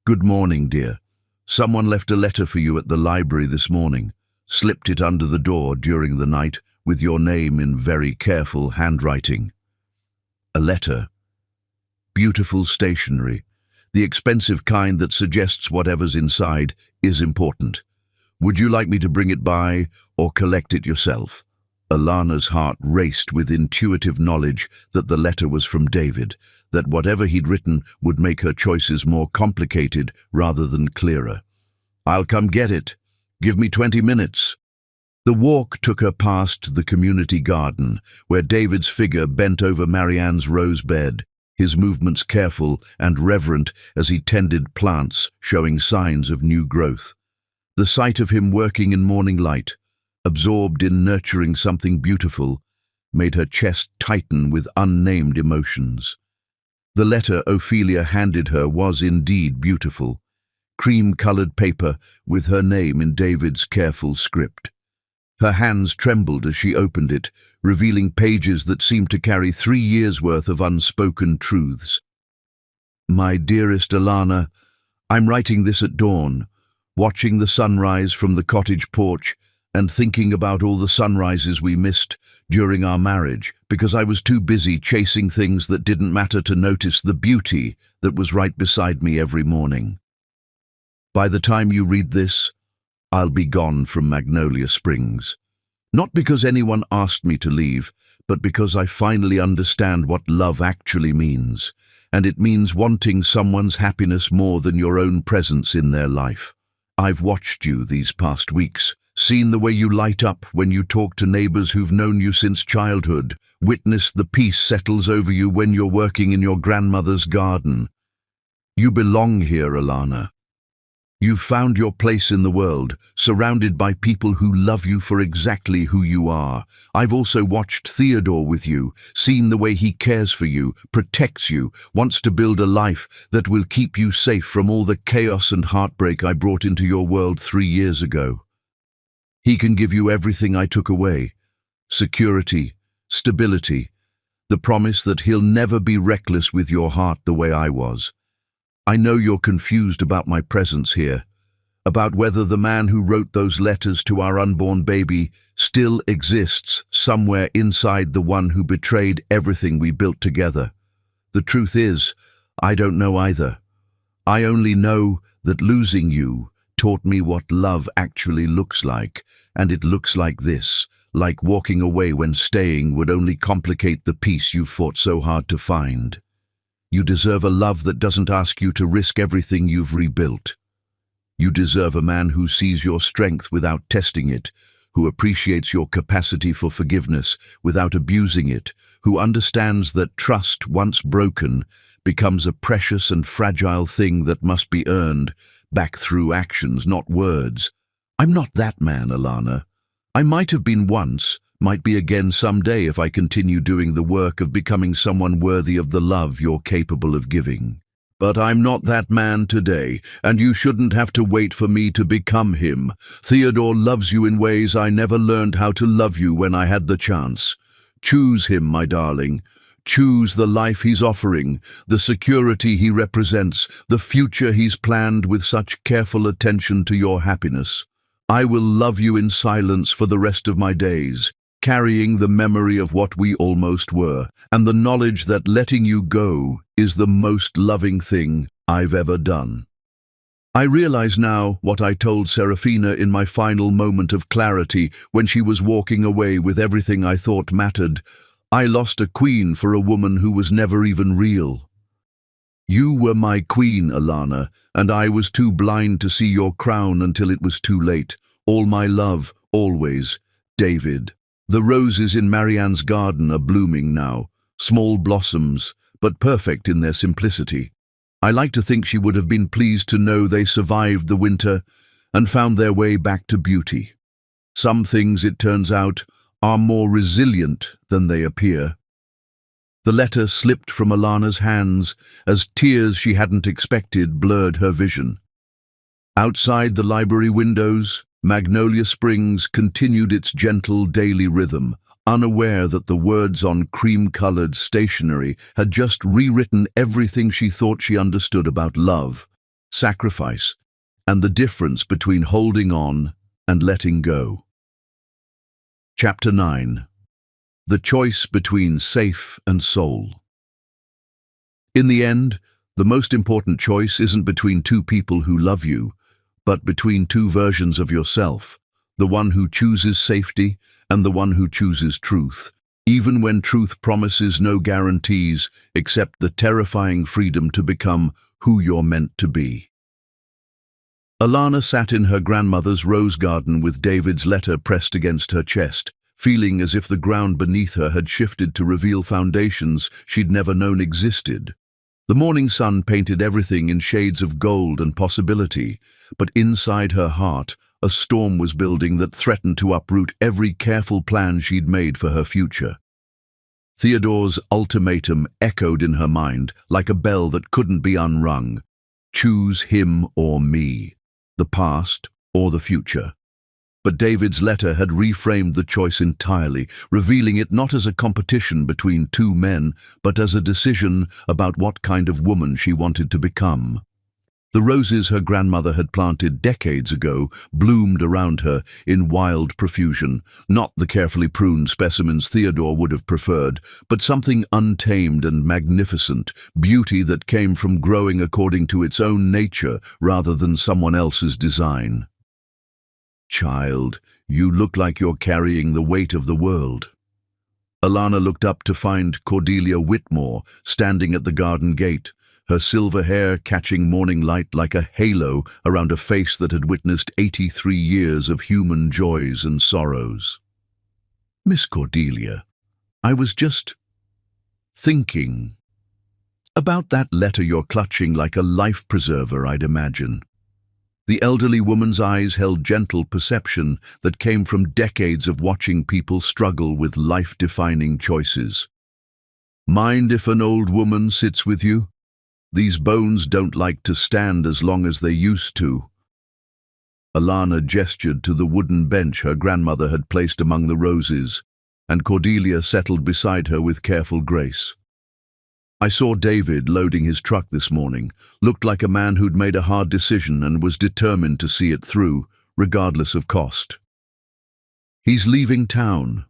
Good morning, dear. Someone left a letter for you at the library this morning. Slipped it under the door during the night with your name in very careful handwriting. A letter. Beautiful stationery. The expensive kind that suggests whatever's inside is important. Would you like me to bring it by or collect it yourself? Alana's heart raced with intuitive knowledge that the letter was from David, that whatever he'd written would make her choices more complicated rather than clearer. I'll come get it. Give me 20 minutes. The walk took her past the community garden, where David's figure bent over Marianne's rose bed, his movements careful and reverent as he tended plants showing signs of new growth. The sight of him working in morning light, absorbed in nurturing something beautiful, made her chest tighten with unnamed emotions. The letter Ophelia handed her was indeed beautiful, cream-colored paper with her name in David's careful script. Her hands trembled as she opened it, revealing pages that seemed to carry 3 years' worth of unspoken truths. My dearest Alana, I'm writing this at dawn, watching the sunrise from the cottage porch and thinking about all the sunrises we missed during our marriage because I was too busy chasing things that didn't matter to notice the beauty that was right beside me every morning. By the time you read this, I'll be gone from Magnolia Springs. Not because anyone asked me to leave, but because I finally understand what love actually means, and it means wanting someone's happiness more than your own presence in their life. I've watched you these past weeks, seen the way you light up when you talk to neighbors who've known you since childhood, witnessed the peace settles over you when you're working in your grandmother's garden. You belong here, Alana. You've found your place in the world, surrounded by people who love you for exactly who you are. I've also watched Theodore with you, seen the way he cares for you, protects you, wants to build a life that will keep you safe from all the chaos and heartbreak I brought into your world 3 years ago. He can give you everything I took away: security, stability, the promise that he'll never be reckless with your heart the way I was. I know you're confused about my presence here, about whether the man who wrote those letters to our unborn baby still exists somewhere inside the one who betrayed everything we built together. The truth is, I don't know either. I only know that losing you taught me what love actually looks like, and it looks like this, like walking away when staying would only complicate the peace you fought so hard to find. You deserve a love that doesn't ask you to risk everything you've rebuilt. You deserve a man who sees your strength without testing it, who appreciates your capacity for forgiveness without abusing it, who understands that trust, once broken, becomes a precious and fragile thing that must be earned back through actions, not words. I'm not that man, Alana. I might have been once, might be again someday if I continue doing the work of becoming someone worthy of the love you're capable of giving. But I'm not that man today, and you shouldn't have to wait for me to become him. Theodore loves you in ways I never learned how to love you when I had the chance. Choose him, my darling. Choose the life he's offering, the security he represents, the future he's planned with such careful attention to your happiness. I will love you in silence for the rest of my days, carrying the memory of what we almost were, and the knowledge that letting you go is the most loving thing I've ever done. I realize now what I told Serafina in my final moment of clarity when she was walking away with everything I thought mattered. I lost a queen for a woman who was never even real. You were my queen, Alana, and I was too blind to see your crown until it was too late. All my love, always, David. The roses in Marianne's garden are blooming now, small blossoms, but perfect in their simplicity. I like to think she would have been pleased to know they survived the winter and found their way back to beauty. Some things, it turns out, are more resilient than they appear. The letter slipped from Alana's hands as tears she hadn't expected blurred her vision. Outside the library windows, Magnolia Springs continued its gentle daily rhythm, unaware that the words on cream-colored stationery had just rewritten everything she thought she understood about love, sacrifice, and the difference between holding on and letting go. Chapter 9. The Choice Between Safe and Soul. In the end, the most important choice isn't between two people who love you, but between two versions of yourself, the one who chooses safety and the one who chooses truth, even when truth promises no guarantees except the terrifying freedom to become who you're meant to be. Alana sat in her grandmother's rose garden with David's letter pressed against her chest, feeling as if the ground beneath her had shifted to reveal foundations she'd never known existed. The morning sun painted everything in shades of gold and possibility, but inside her heart, a storm was building that threatened to uproot every careful plan she'd made for her future. Theodore's ultimatum echoed in her mind like a bell that couldn't be unrung. Choose him or me, the past or the future. But David's letter had reframed the choice entirely, revealing it not as a competition between two men, but as a decision about what kind of woman she wanted to become. The roses her grandmother had planted decades ago bloomed around her in wild profusion, not the carefully pruned specimens Theodore would have preferred, but something untamed and magnificent, beauty that came from growing according to its own nature rather than someone else's design. Child, you look like you're carrying the weight of the world. Alana looked up to find Cordelia Whitmore standing at the garden gate, her silver hair catching morning light like a halo around a face that had witnessed 83 years of human joys and sorrows. "Miss Cordelia, I was just thinking about that letter you're clutching like a life preserver, I'd imagine." The elderly woman's eyes held gentle perception that came from decades of watching people struggle with life-defining choices. "Mind if an old woman sits with you? These bones don't like to stand as long as they used to." Alana gestured to the wooden bench her grandmother had placed among the roses, and Cordelia settled beside her with careful grace. "I saw David loading his truck this morning. Looked like a man who'd made a hard decision and was determined to see it through, regardless of cost. He's leaving town.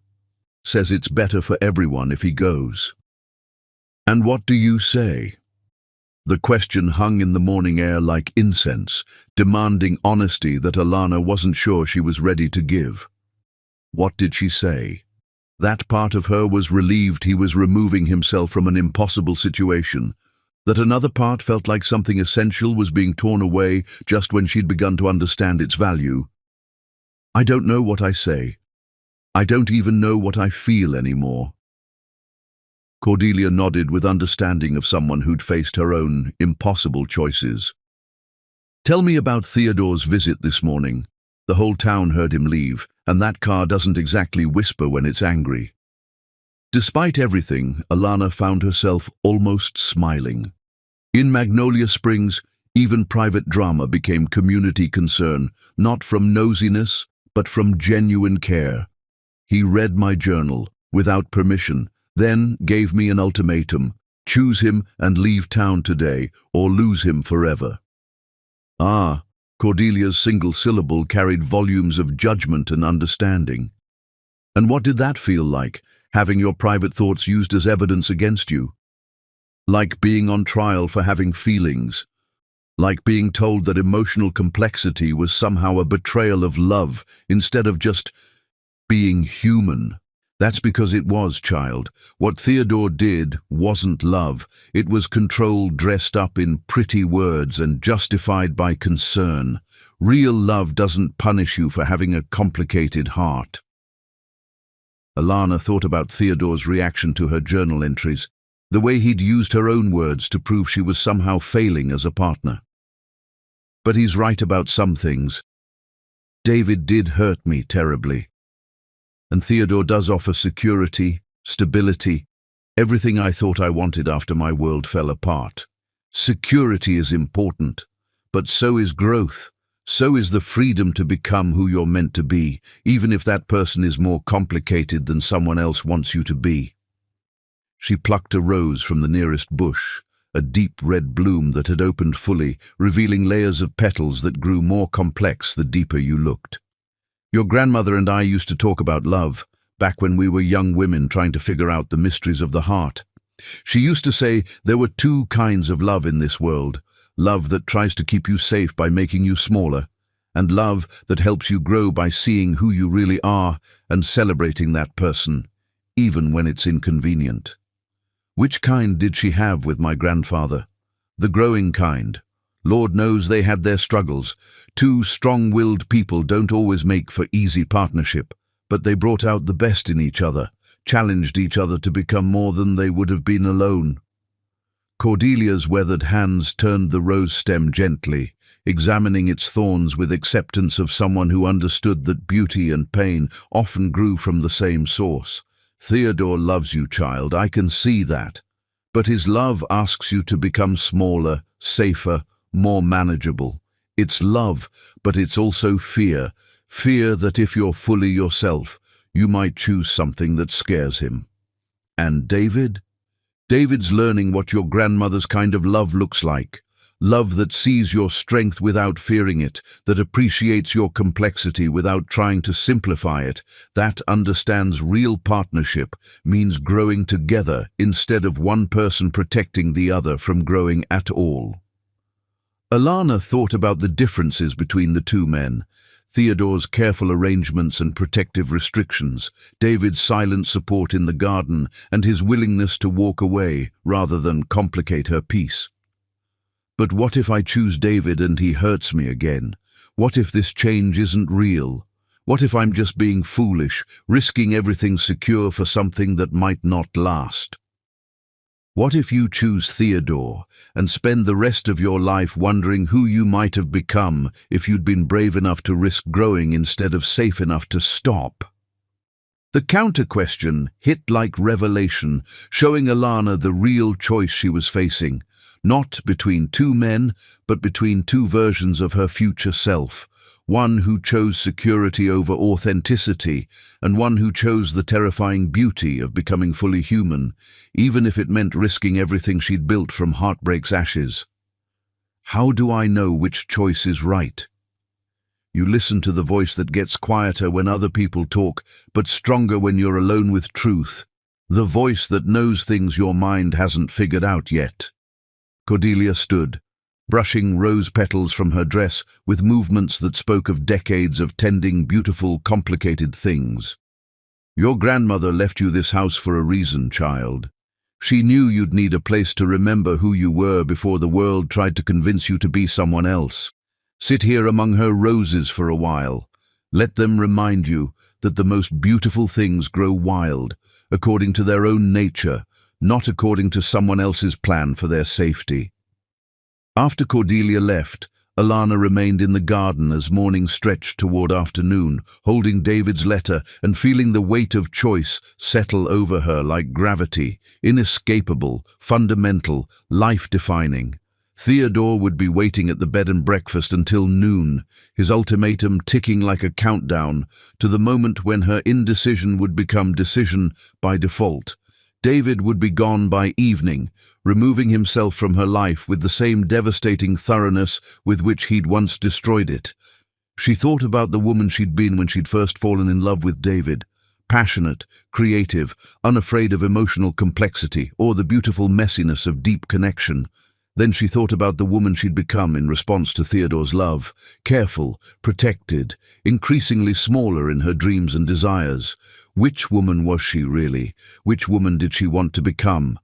Says it's better for everyone if he goes." "And what do you say?" The question hung in the morning air like incense, demanding honesty that Alana wasn't sure she was ready to give. What did she say? That part of her was relieved he was removing himself from an impossible situation. That another part felt like something essential was being torn away just when she'd begun to understand its value. "I don't know what I say. I don't even know what I feel anymore." Cordelia nodded with understanding of someone who'd faced her own impossible choices. "Tell me about Theodore's visit this morning. The whole town heard him leave, and that car doesn't exactly whisper when it's angry." Despite everything, Alana found herself almost smiling. In Magnolia Springs, even private drama became community concern, not from nosiness, but from genuine care. "He read my journal, without permission, then gave me an ultimatum: choose him and leave town today, or lose him forever." Ah, Cordelia's single syllable carried volumes of judgment and understanding. And what did that feel like, having your private thoughts used as evidence against you? Like being on trial for having feelings. Like being told that emotional complexity was somehow a betrayal of love instead of just being human. That's because it was, child. What Theodore did wasn't love. It was control dressed up in pretty words and justified by concern. Real love doesn't punish you for having a complicated heart. Alana thought about Theodore's reaction to her journal entries, the way he'd used her own words to prove she was somehow failing as a partner. But he's right about some things. David did hurt me terribly. And Theodore does offer security, stability, everything I thought I wanted after my world fell apart. Security is important, but so is growth. So is the freedom to become who you're meant to be, even if that person is more complicated than someone else wants you to be. She plucked a rose from the nearest bush, a deep red bloom that had opened fully, revealing layers of petals that grew more complex the deeper you looked. "Your grandmother and I used to talk about love, back when we were young women trying to figure out the mysteries of the heart. She used to say there were two kinds of love in this world: love that tries to keep you safe by making you smaller, and love that helps you grow by seeing who you really are and celebrating that person, even when it's inconvenient." Which kind did she have with my grandfather? The growing kind. Lord knows they had their struggles. Two strong-willed people don't always make for easy partnership, but they brought out the best in each other, challenged each other to become more than they would have been alone. Cordelia's weathered hands turned the rose stem gently, examining its thorns with acceptance of someone who understood that beauty and pain often grew from the same source. "Theodore loves you, child, I can see that. But his love asks you to become smaller, safer, more manageable. It's love, but it's also fear. Fear that if you're fully yourself, you might choose something that scares him." And David? David's learning what your grandmother's kind of love looks like. Love that sees your strength without fearing it, that appreciates your complexity without trying to simplify it, that understands real partnership means growing together instead of one person protecting the other from growing at all. Alana thought about the differences between the two men: Theodore's careful arrangements and protective restrictions, David's silent support in the garden, and his willingness to walk away rather than complicate her peace. But what if I choose David and he hurts me again? What if this change isn't real? What if I'm just being foolish, risking everything secure for something that might not last? What if you choose Theodore and spend the rest of your life wondering who you might have become if you'd been brave enough to risk growing instead of safe enough to stop? The counter-question hit like revelation, showing Alana the real choice she was facing, not between two men, but between two versions of her future self, one who chose security over authenticity, and one who chose the terrifying beauty of becoming fully human, even if it meant risking everything she'd built from heartbreak's ashes. How do I know which choice is right? You listen to the voice that gets quieter when other people talk, but stronger when you're alone with truth, the voice that knows things your mind hasn't figured out yet. Cordelia stood, brushing rose petals from her dress with movements that spoke of decades of tending beautiful, complicated things. Your grandmother left you this house for a reason, child. She knew you'd need a place to remember who you were before the world tried to convince you to be someone else. Sit here among her roses for a while. Let them remind you that the most beautiful things grow wild, according to their own nature, not according to someone else's plan for their safety. After Cordelia left, Alana remained in the garden as morning stretched toward afternoon, holding David's letter and feeling the weight of choice settle over her like gravity, inescapable, fundamental, life-defining. Theodore would be waiting at the bed and breakfast until noon, his ultimatum ticking like a countdown to the moment when her indecision would become decision by default. David would be gone by evening, removing himself from her life with the same devastating thoroughness with which he'd once destroyed it. She thought about the woman she'd been when she'd first fallen in love with David. Passionate, creative, unafraid of emotional complexity or the beautiful messiness of deep connection. Then she thought about the woman she'd become in response to Theodore's love, careful, protected, increasingly smaller in her dreams and desires. Which woman was she really? Which woman did she want to become?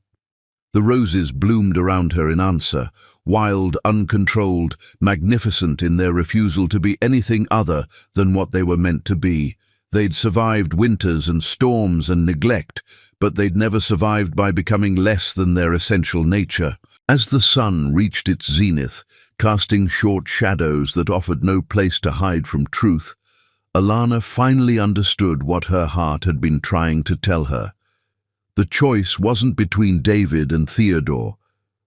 The roses bloomed around her in answer, wild, uncontrolled, magnificent in their refusal to be anything other than what they were meant to be. They'd survived winters and storms and neglect, but they'd never survived by becoming less than their essential nature. As the sun reached its zenith, casting short shadows that offered no place to hide from truth, Alana finally understood what her heart had been trying to tell her. The choice wasn't between David and Theodore.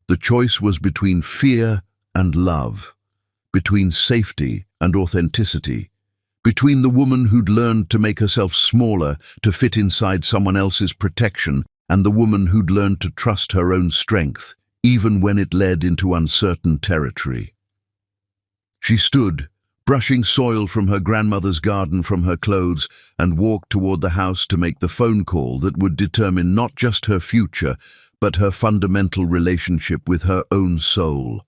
The choice was between fear and love, between safety and authenticity, between the woman who'd learned to make herself smaller to fit inside someone else's protection and the woman who'd learned to trust her own strength, even when it led into uncertain territory. She stood, brushing soil from her grandmother's garden from her clothes, and walked toward the house to make the phone call that would determine not just her future, but her fundamental relationship with her own soul.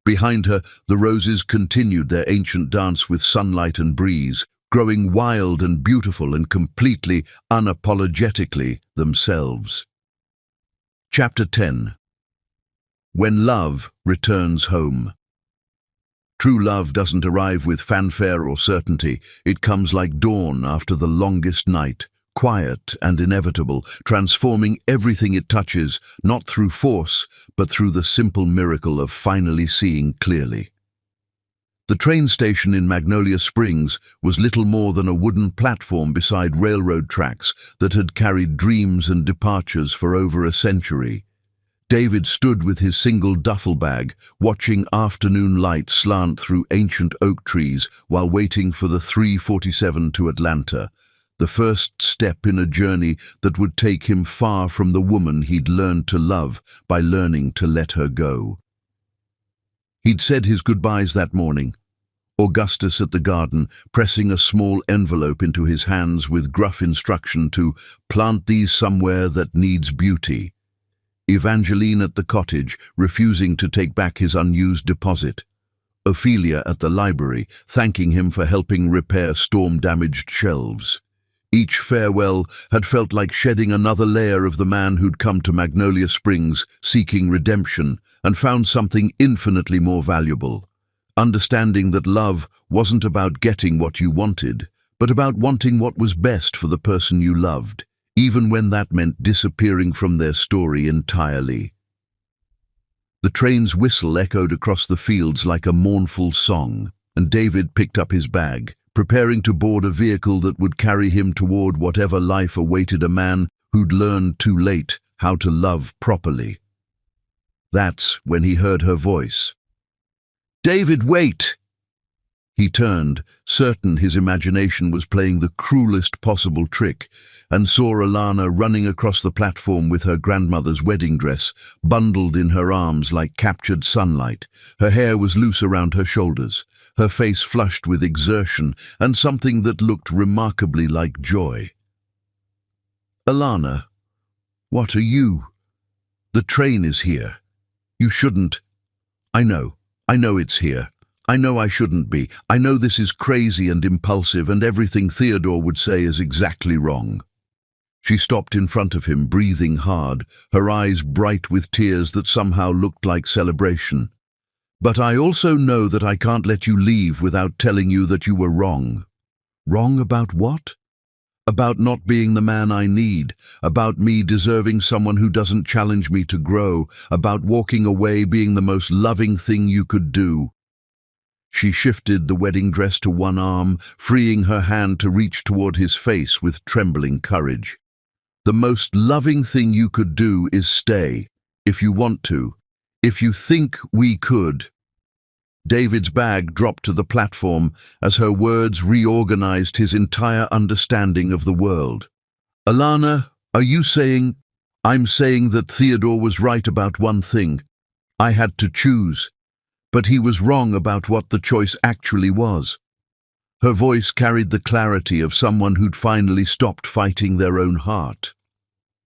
Behind her, the roses continued their ancient dance with sunlight and breeze, growing wild and beautiful and completely, unapologetically themselves. Chapter 10. When Love Returns Home. True love doesn't arrive with fanfare or certainty. It comes like dawn after the longest night, quiet and inevitable, transforming everything it touches, not through force, but through the simple miracle of finally seeing clearly. The train station in Magnolia Springs was little more than a wooden platform beside railroad tracks that had carried dreams and departures for over a century. David stood with his single duffel bag, watching afternoon light slant through ancient oak trees while waiting for the 3:47 to Atlanta, the first step in a journey that would take him far from the woman he'd learned to love by learning to let her go. He'd said his goodbyes that morning, Augustus at the garden, pressing a small envelope into his hands with gruff instruction to plant these somewhere that needs beauty. Evangeline at the cottage, refusing to take back his unused deposit. Ophelia at the library, thanking him for helping repair storm-damaged shelves. Each farewell had felt like shedding another layer of the man who'd come to Magnolia Springs seeking redemption and found something infinitely more valuable. Understanding that love wasn't about getting what you wanted, but about wanting what was best for the person you loved, even when that meant disappearing from their story entirely. The train's whistle echoed across the fields like a mournful song, and David picked up his bag, preparing to board a vehicle that would carry him toward whatever life awaited a man who'd learned too late how to love properly. That's when he heard her voice. "David, wait!" He turned, certain his imagination was playing the cruelest possible trick, and saw Alana running across the platform with her grandmother's wedding dress, bundled in her arms like captured sunlight. Her hair was loose around her shoulders, her face flushed with exertion and something that looked remarkably like joy. "Alana, what are you? The train is here. You shouldn't." I know it's here. I know I shouldn't be. I know this is crazy and impulsive, and everything Theodore would say is exactly wrong." She stopped in front of him, breathing hard, her eyes bright with tears that somehow looked like celebration. "But I also know that I can't let you leave without telling you that you were wrong." "Wrong about what?" "About not being the man I need, about me deserving someone who doesn't challenge me to grow, about walking away being the most loving thing you could do." She shifted the wedding dress to one arm, freeing her hand to reach toward his face with trembling courage. "The most loving thing you could do is stay, if you want to, if you think we could." David's bag dropped to the platform as her words reorganized his entire understanding of the world. "Alana, are you saying—" "I'm saying that Theodore was right about one thing. I had to choose. But he was wrong about what the choice actually was." Her voice carried the clarity of someone who'd finally stopped fighting their own heart.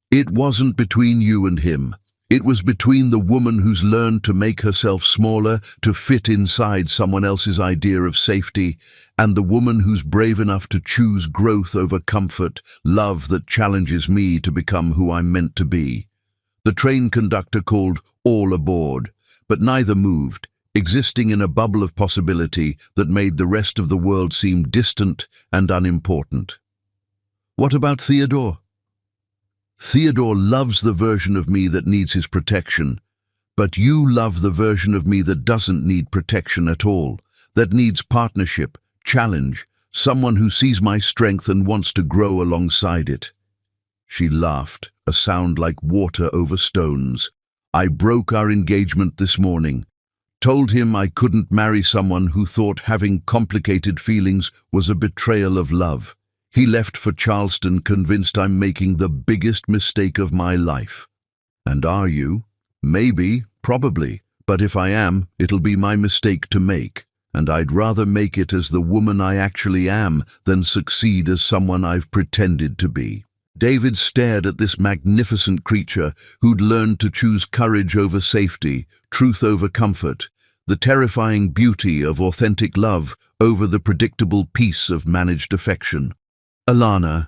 "It wasn't between you and him. It was between the woman who's learned to make herself smaller to fit inside someone else's idea of safety, and the woman who's brave enough to choose growth over comfort, love that challenges me to become who I'm meant to be." The train conductor called all aboard, but neither moved, existing in a bubble of possibility that made the rest of the world seem distant and unimportant. "What about Theodore?" "Theodore loves the version of me that needs his protection, but you love the version of me that doesn't need protection at all, that needs partnership, challenge, someone who sees my strength and wants to grow alongside it." She laughed, a sound like water over stones. "I broke our engagement this morning. Told him I couldn't marry someone who thought having complicated feelings was a betrayal of love. He left for Charleston convinced I'm making the biggest mistake of my life." "And are you?" "Maybe, probably, but if I am, it'll be my mistake to make, and I'd rather make it as the woman I actually am than succeed as someone I've pretended to be." David stared at this magnificent creature who'd learned to choose courage over safety, truth over comfort, the terrifying beauty of authentic love over the predictable peace of managed affection. "Alana,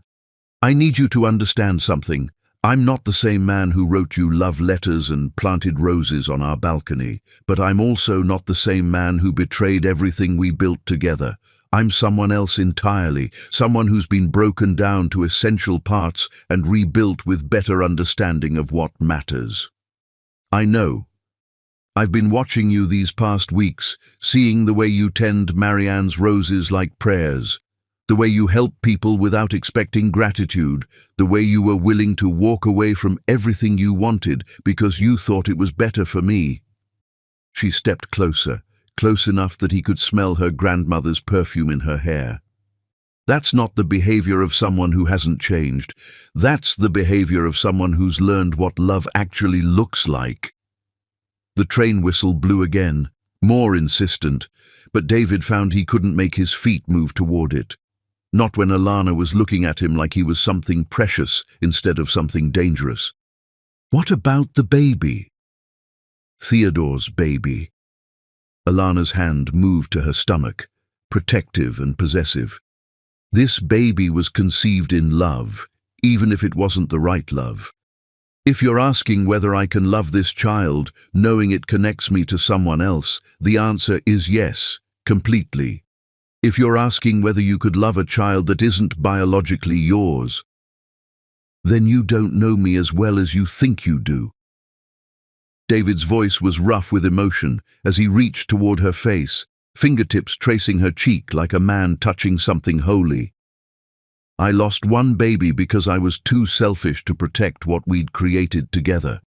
I need you to understand something. I'm not the same man who wrote you love letters and planted roses on our balcony, but I'm also not the same man who betrayed everything we built together. I'm someone else entirely, someone who's been broken down to essential parts and rebuilt with better understanding of what matters. I know. I've been watching you these past weeks, seeing the way you tend Marianne's roses like prayers, the way you help people without expecting gratitude, the way you were willing to walk away from everything you wanted because you thought it was better for me." She stepped closer, close enough that he could smell her grandmother's perfume in her hair. "That's not the behavior of someone who hasn't changed. That's the behavior of someone who's learned what love actually looks like." The train whistle blew again, more insistent, but David found he couldn't make his feet move toward it. Not when Alana was looking at him like he was something precious instead of something dangerous. "What about the baby?" "Theodore's baby." Alana's hand moved to her stomach, protective and possessive. This baby was conceived in love, even if it wasn't the right love. If you're asking whether I can love this child, knowing it connects me to someone else, the answer is yes, completely. If you're asking whether you could love a child that isn't biologically yours, then you don't know me as well as you think you do. David's voice was rough with emotion as he reached toward her face, fingertips tracing her cheek like a man touching something holy. I lost one baby because I was too selfish to protect what we'd created together.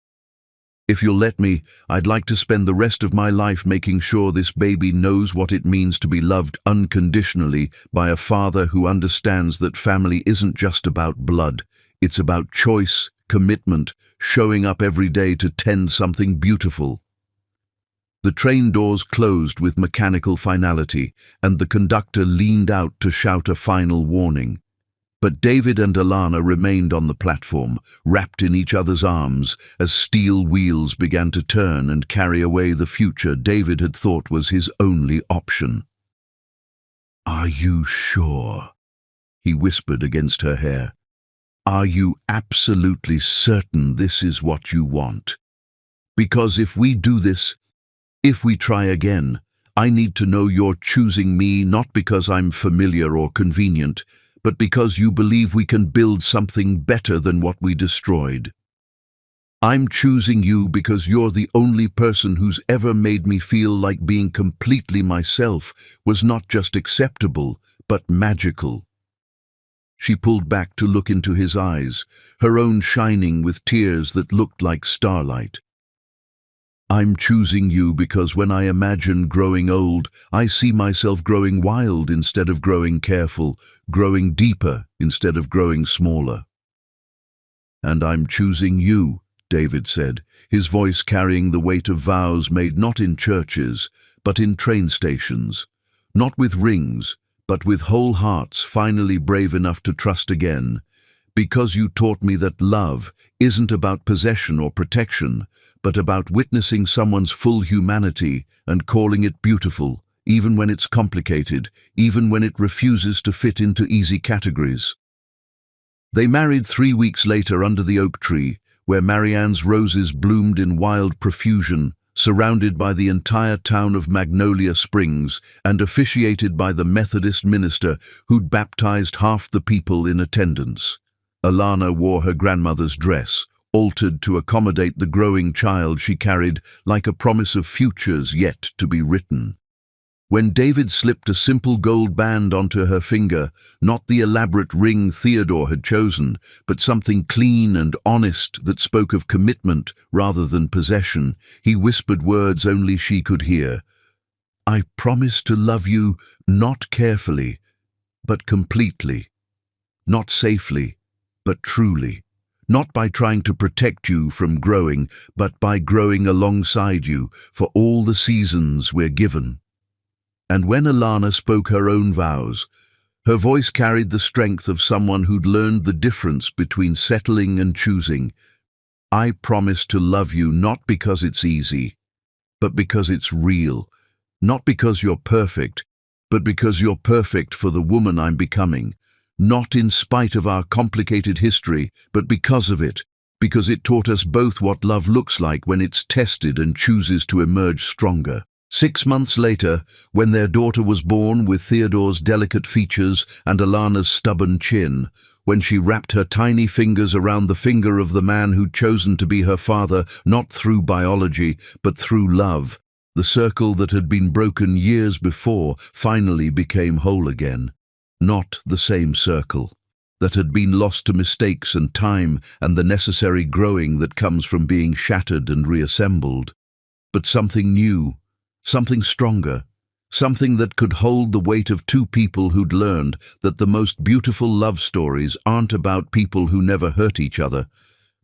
If you'll let me, I'd like to spend the rest of my life making sure this baby knows what it means to be loved unconditionally by a father who understands that family isn't just about blood. It's about choice, commitment, showing up every day to tend something beautiful. The train doors closed with mechanical finality, and the conductor leaned out to shout a final warning. But David and Alana remained on the platform, wrapped in each other's arms, as steel wheels began to turn and carry away the future David had thought was his only option. "Are you sure?" he whispered against her hair. "Are you absolutely certain this is what you want? Because if we do this, if we try again, I need to know you're choosing me not because I'm familiar or convenient, but because you believe we can build something better than what we destroyed. I'm choosing you because you're the only person who's ever made me feel like being completely myself was not just acceptable, but magical." She pulled back to look into his eyes, her own shining with tears that looked like starlight. "I'm choosing you because when I imagine growing old, I see myself growing wild instead of growing careful, growing deeper instead of growing smaller." "And I'm choosing you," David said, his voice carrying the weight of vows made not in churches, but in train stations, not with rings, but with whole hearts finally brave enough to trust again, "because you taught me that love isn't about possession or protection, but about witnessing someone's full humanity and calling it beautiful, even when it's complicated, even when it refuses to fit into easy categories." They married 3 weeks later under the oak tree, where Marianne's roses bloomed in wild profusion, surrounded by the entire town of Magnolia Springs and officiated by the Methodist minister who'd baptized half the people in attendance. Alana wore her grandmother's dress, altered to accommodate the growing child she carried like a promise of futures yet to be written. When David slipped a simple gold band onto her finger, not the elaborate ring Theodore had chosen, but something clean and honest that spoke of commitment rather than possession, he whispered words only she could hear. "I promise to love you not carefully, but completely. Not safely, but truly. Not by trying to protect you from growing, but by growing alongside you for all the seasons we're given." And when Alana spoke her own vows, her voice carried the strength of someone who'd learned the difference between settling and choosing. "I promise to love you not because it's easy, but because it's real. Not because you're perfect, but because you're perfect for the woman I'm becoming. Not in spite of our complicated history, but because of it, because it taught us both what love looks like when it's tested and chooses to emerge stronger." 6 months later, when their daughter was born with Theodore's delicate features and Alana's stubborn chin, when she wrapped her tiny fingers around the finger of the man who'd chosen to be her father, not through biology, but through love, the circle that had been broken years before finally became whole again. Not the same circle that had been lost to mistakes and time and the necessary growing that comes from being shattered and reassembled, but something new, something stronger, something that could hold the weight of two people who'd learned that the most beautiful love stories aren't about people who never hurt each other,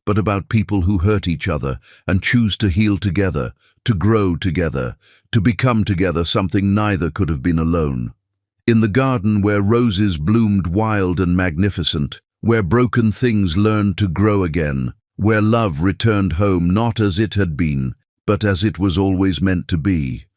but about people who hurt each other and choose to heal together, to grow together, to become together something neither could have been alone. In the garden where roses bloomed wild and magnificent, where broken things learned to grow again, where love returned home not as it had been, but as it was always meant to be.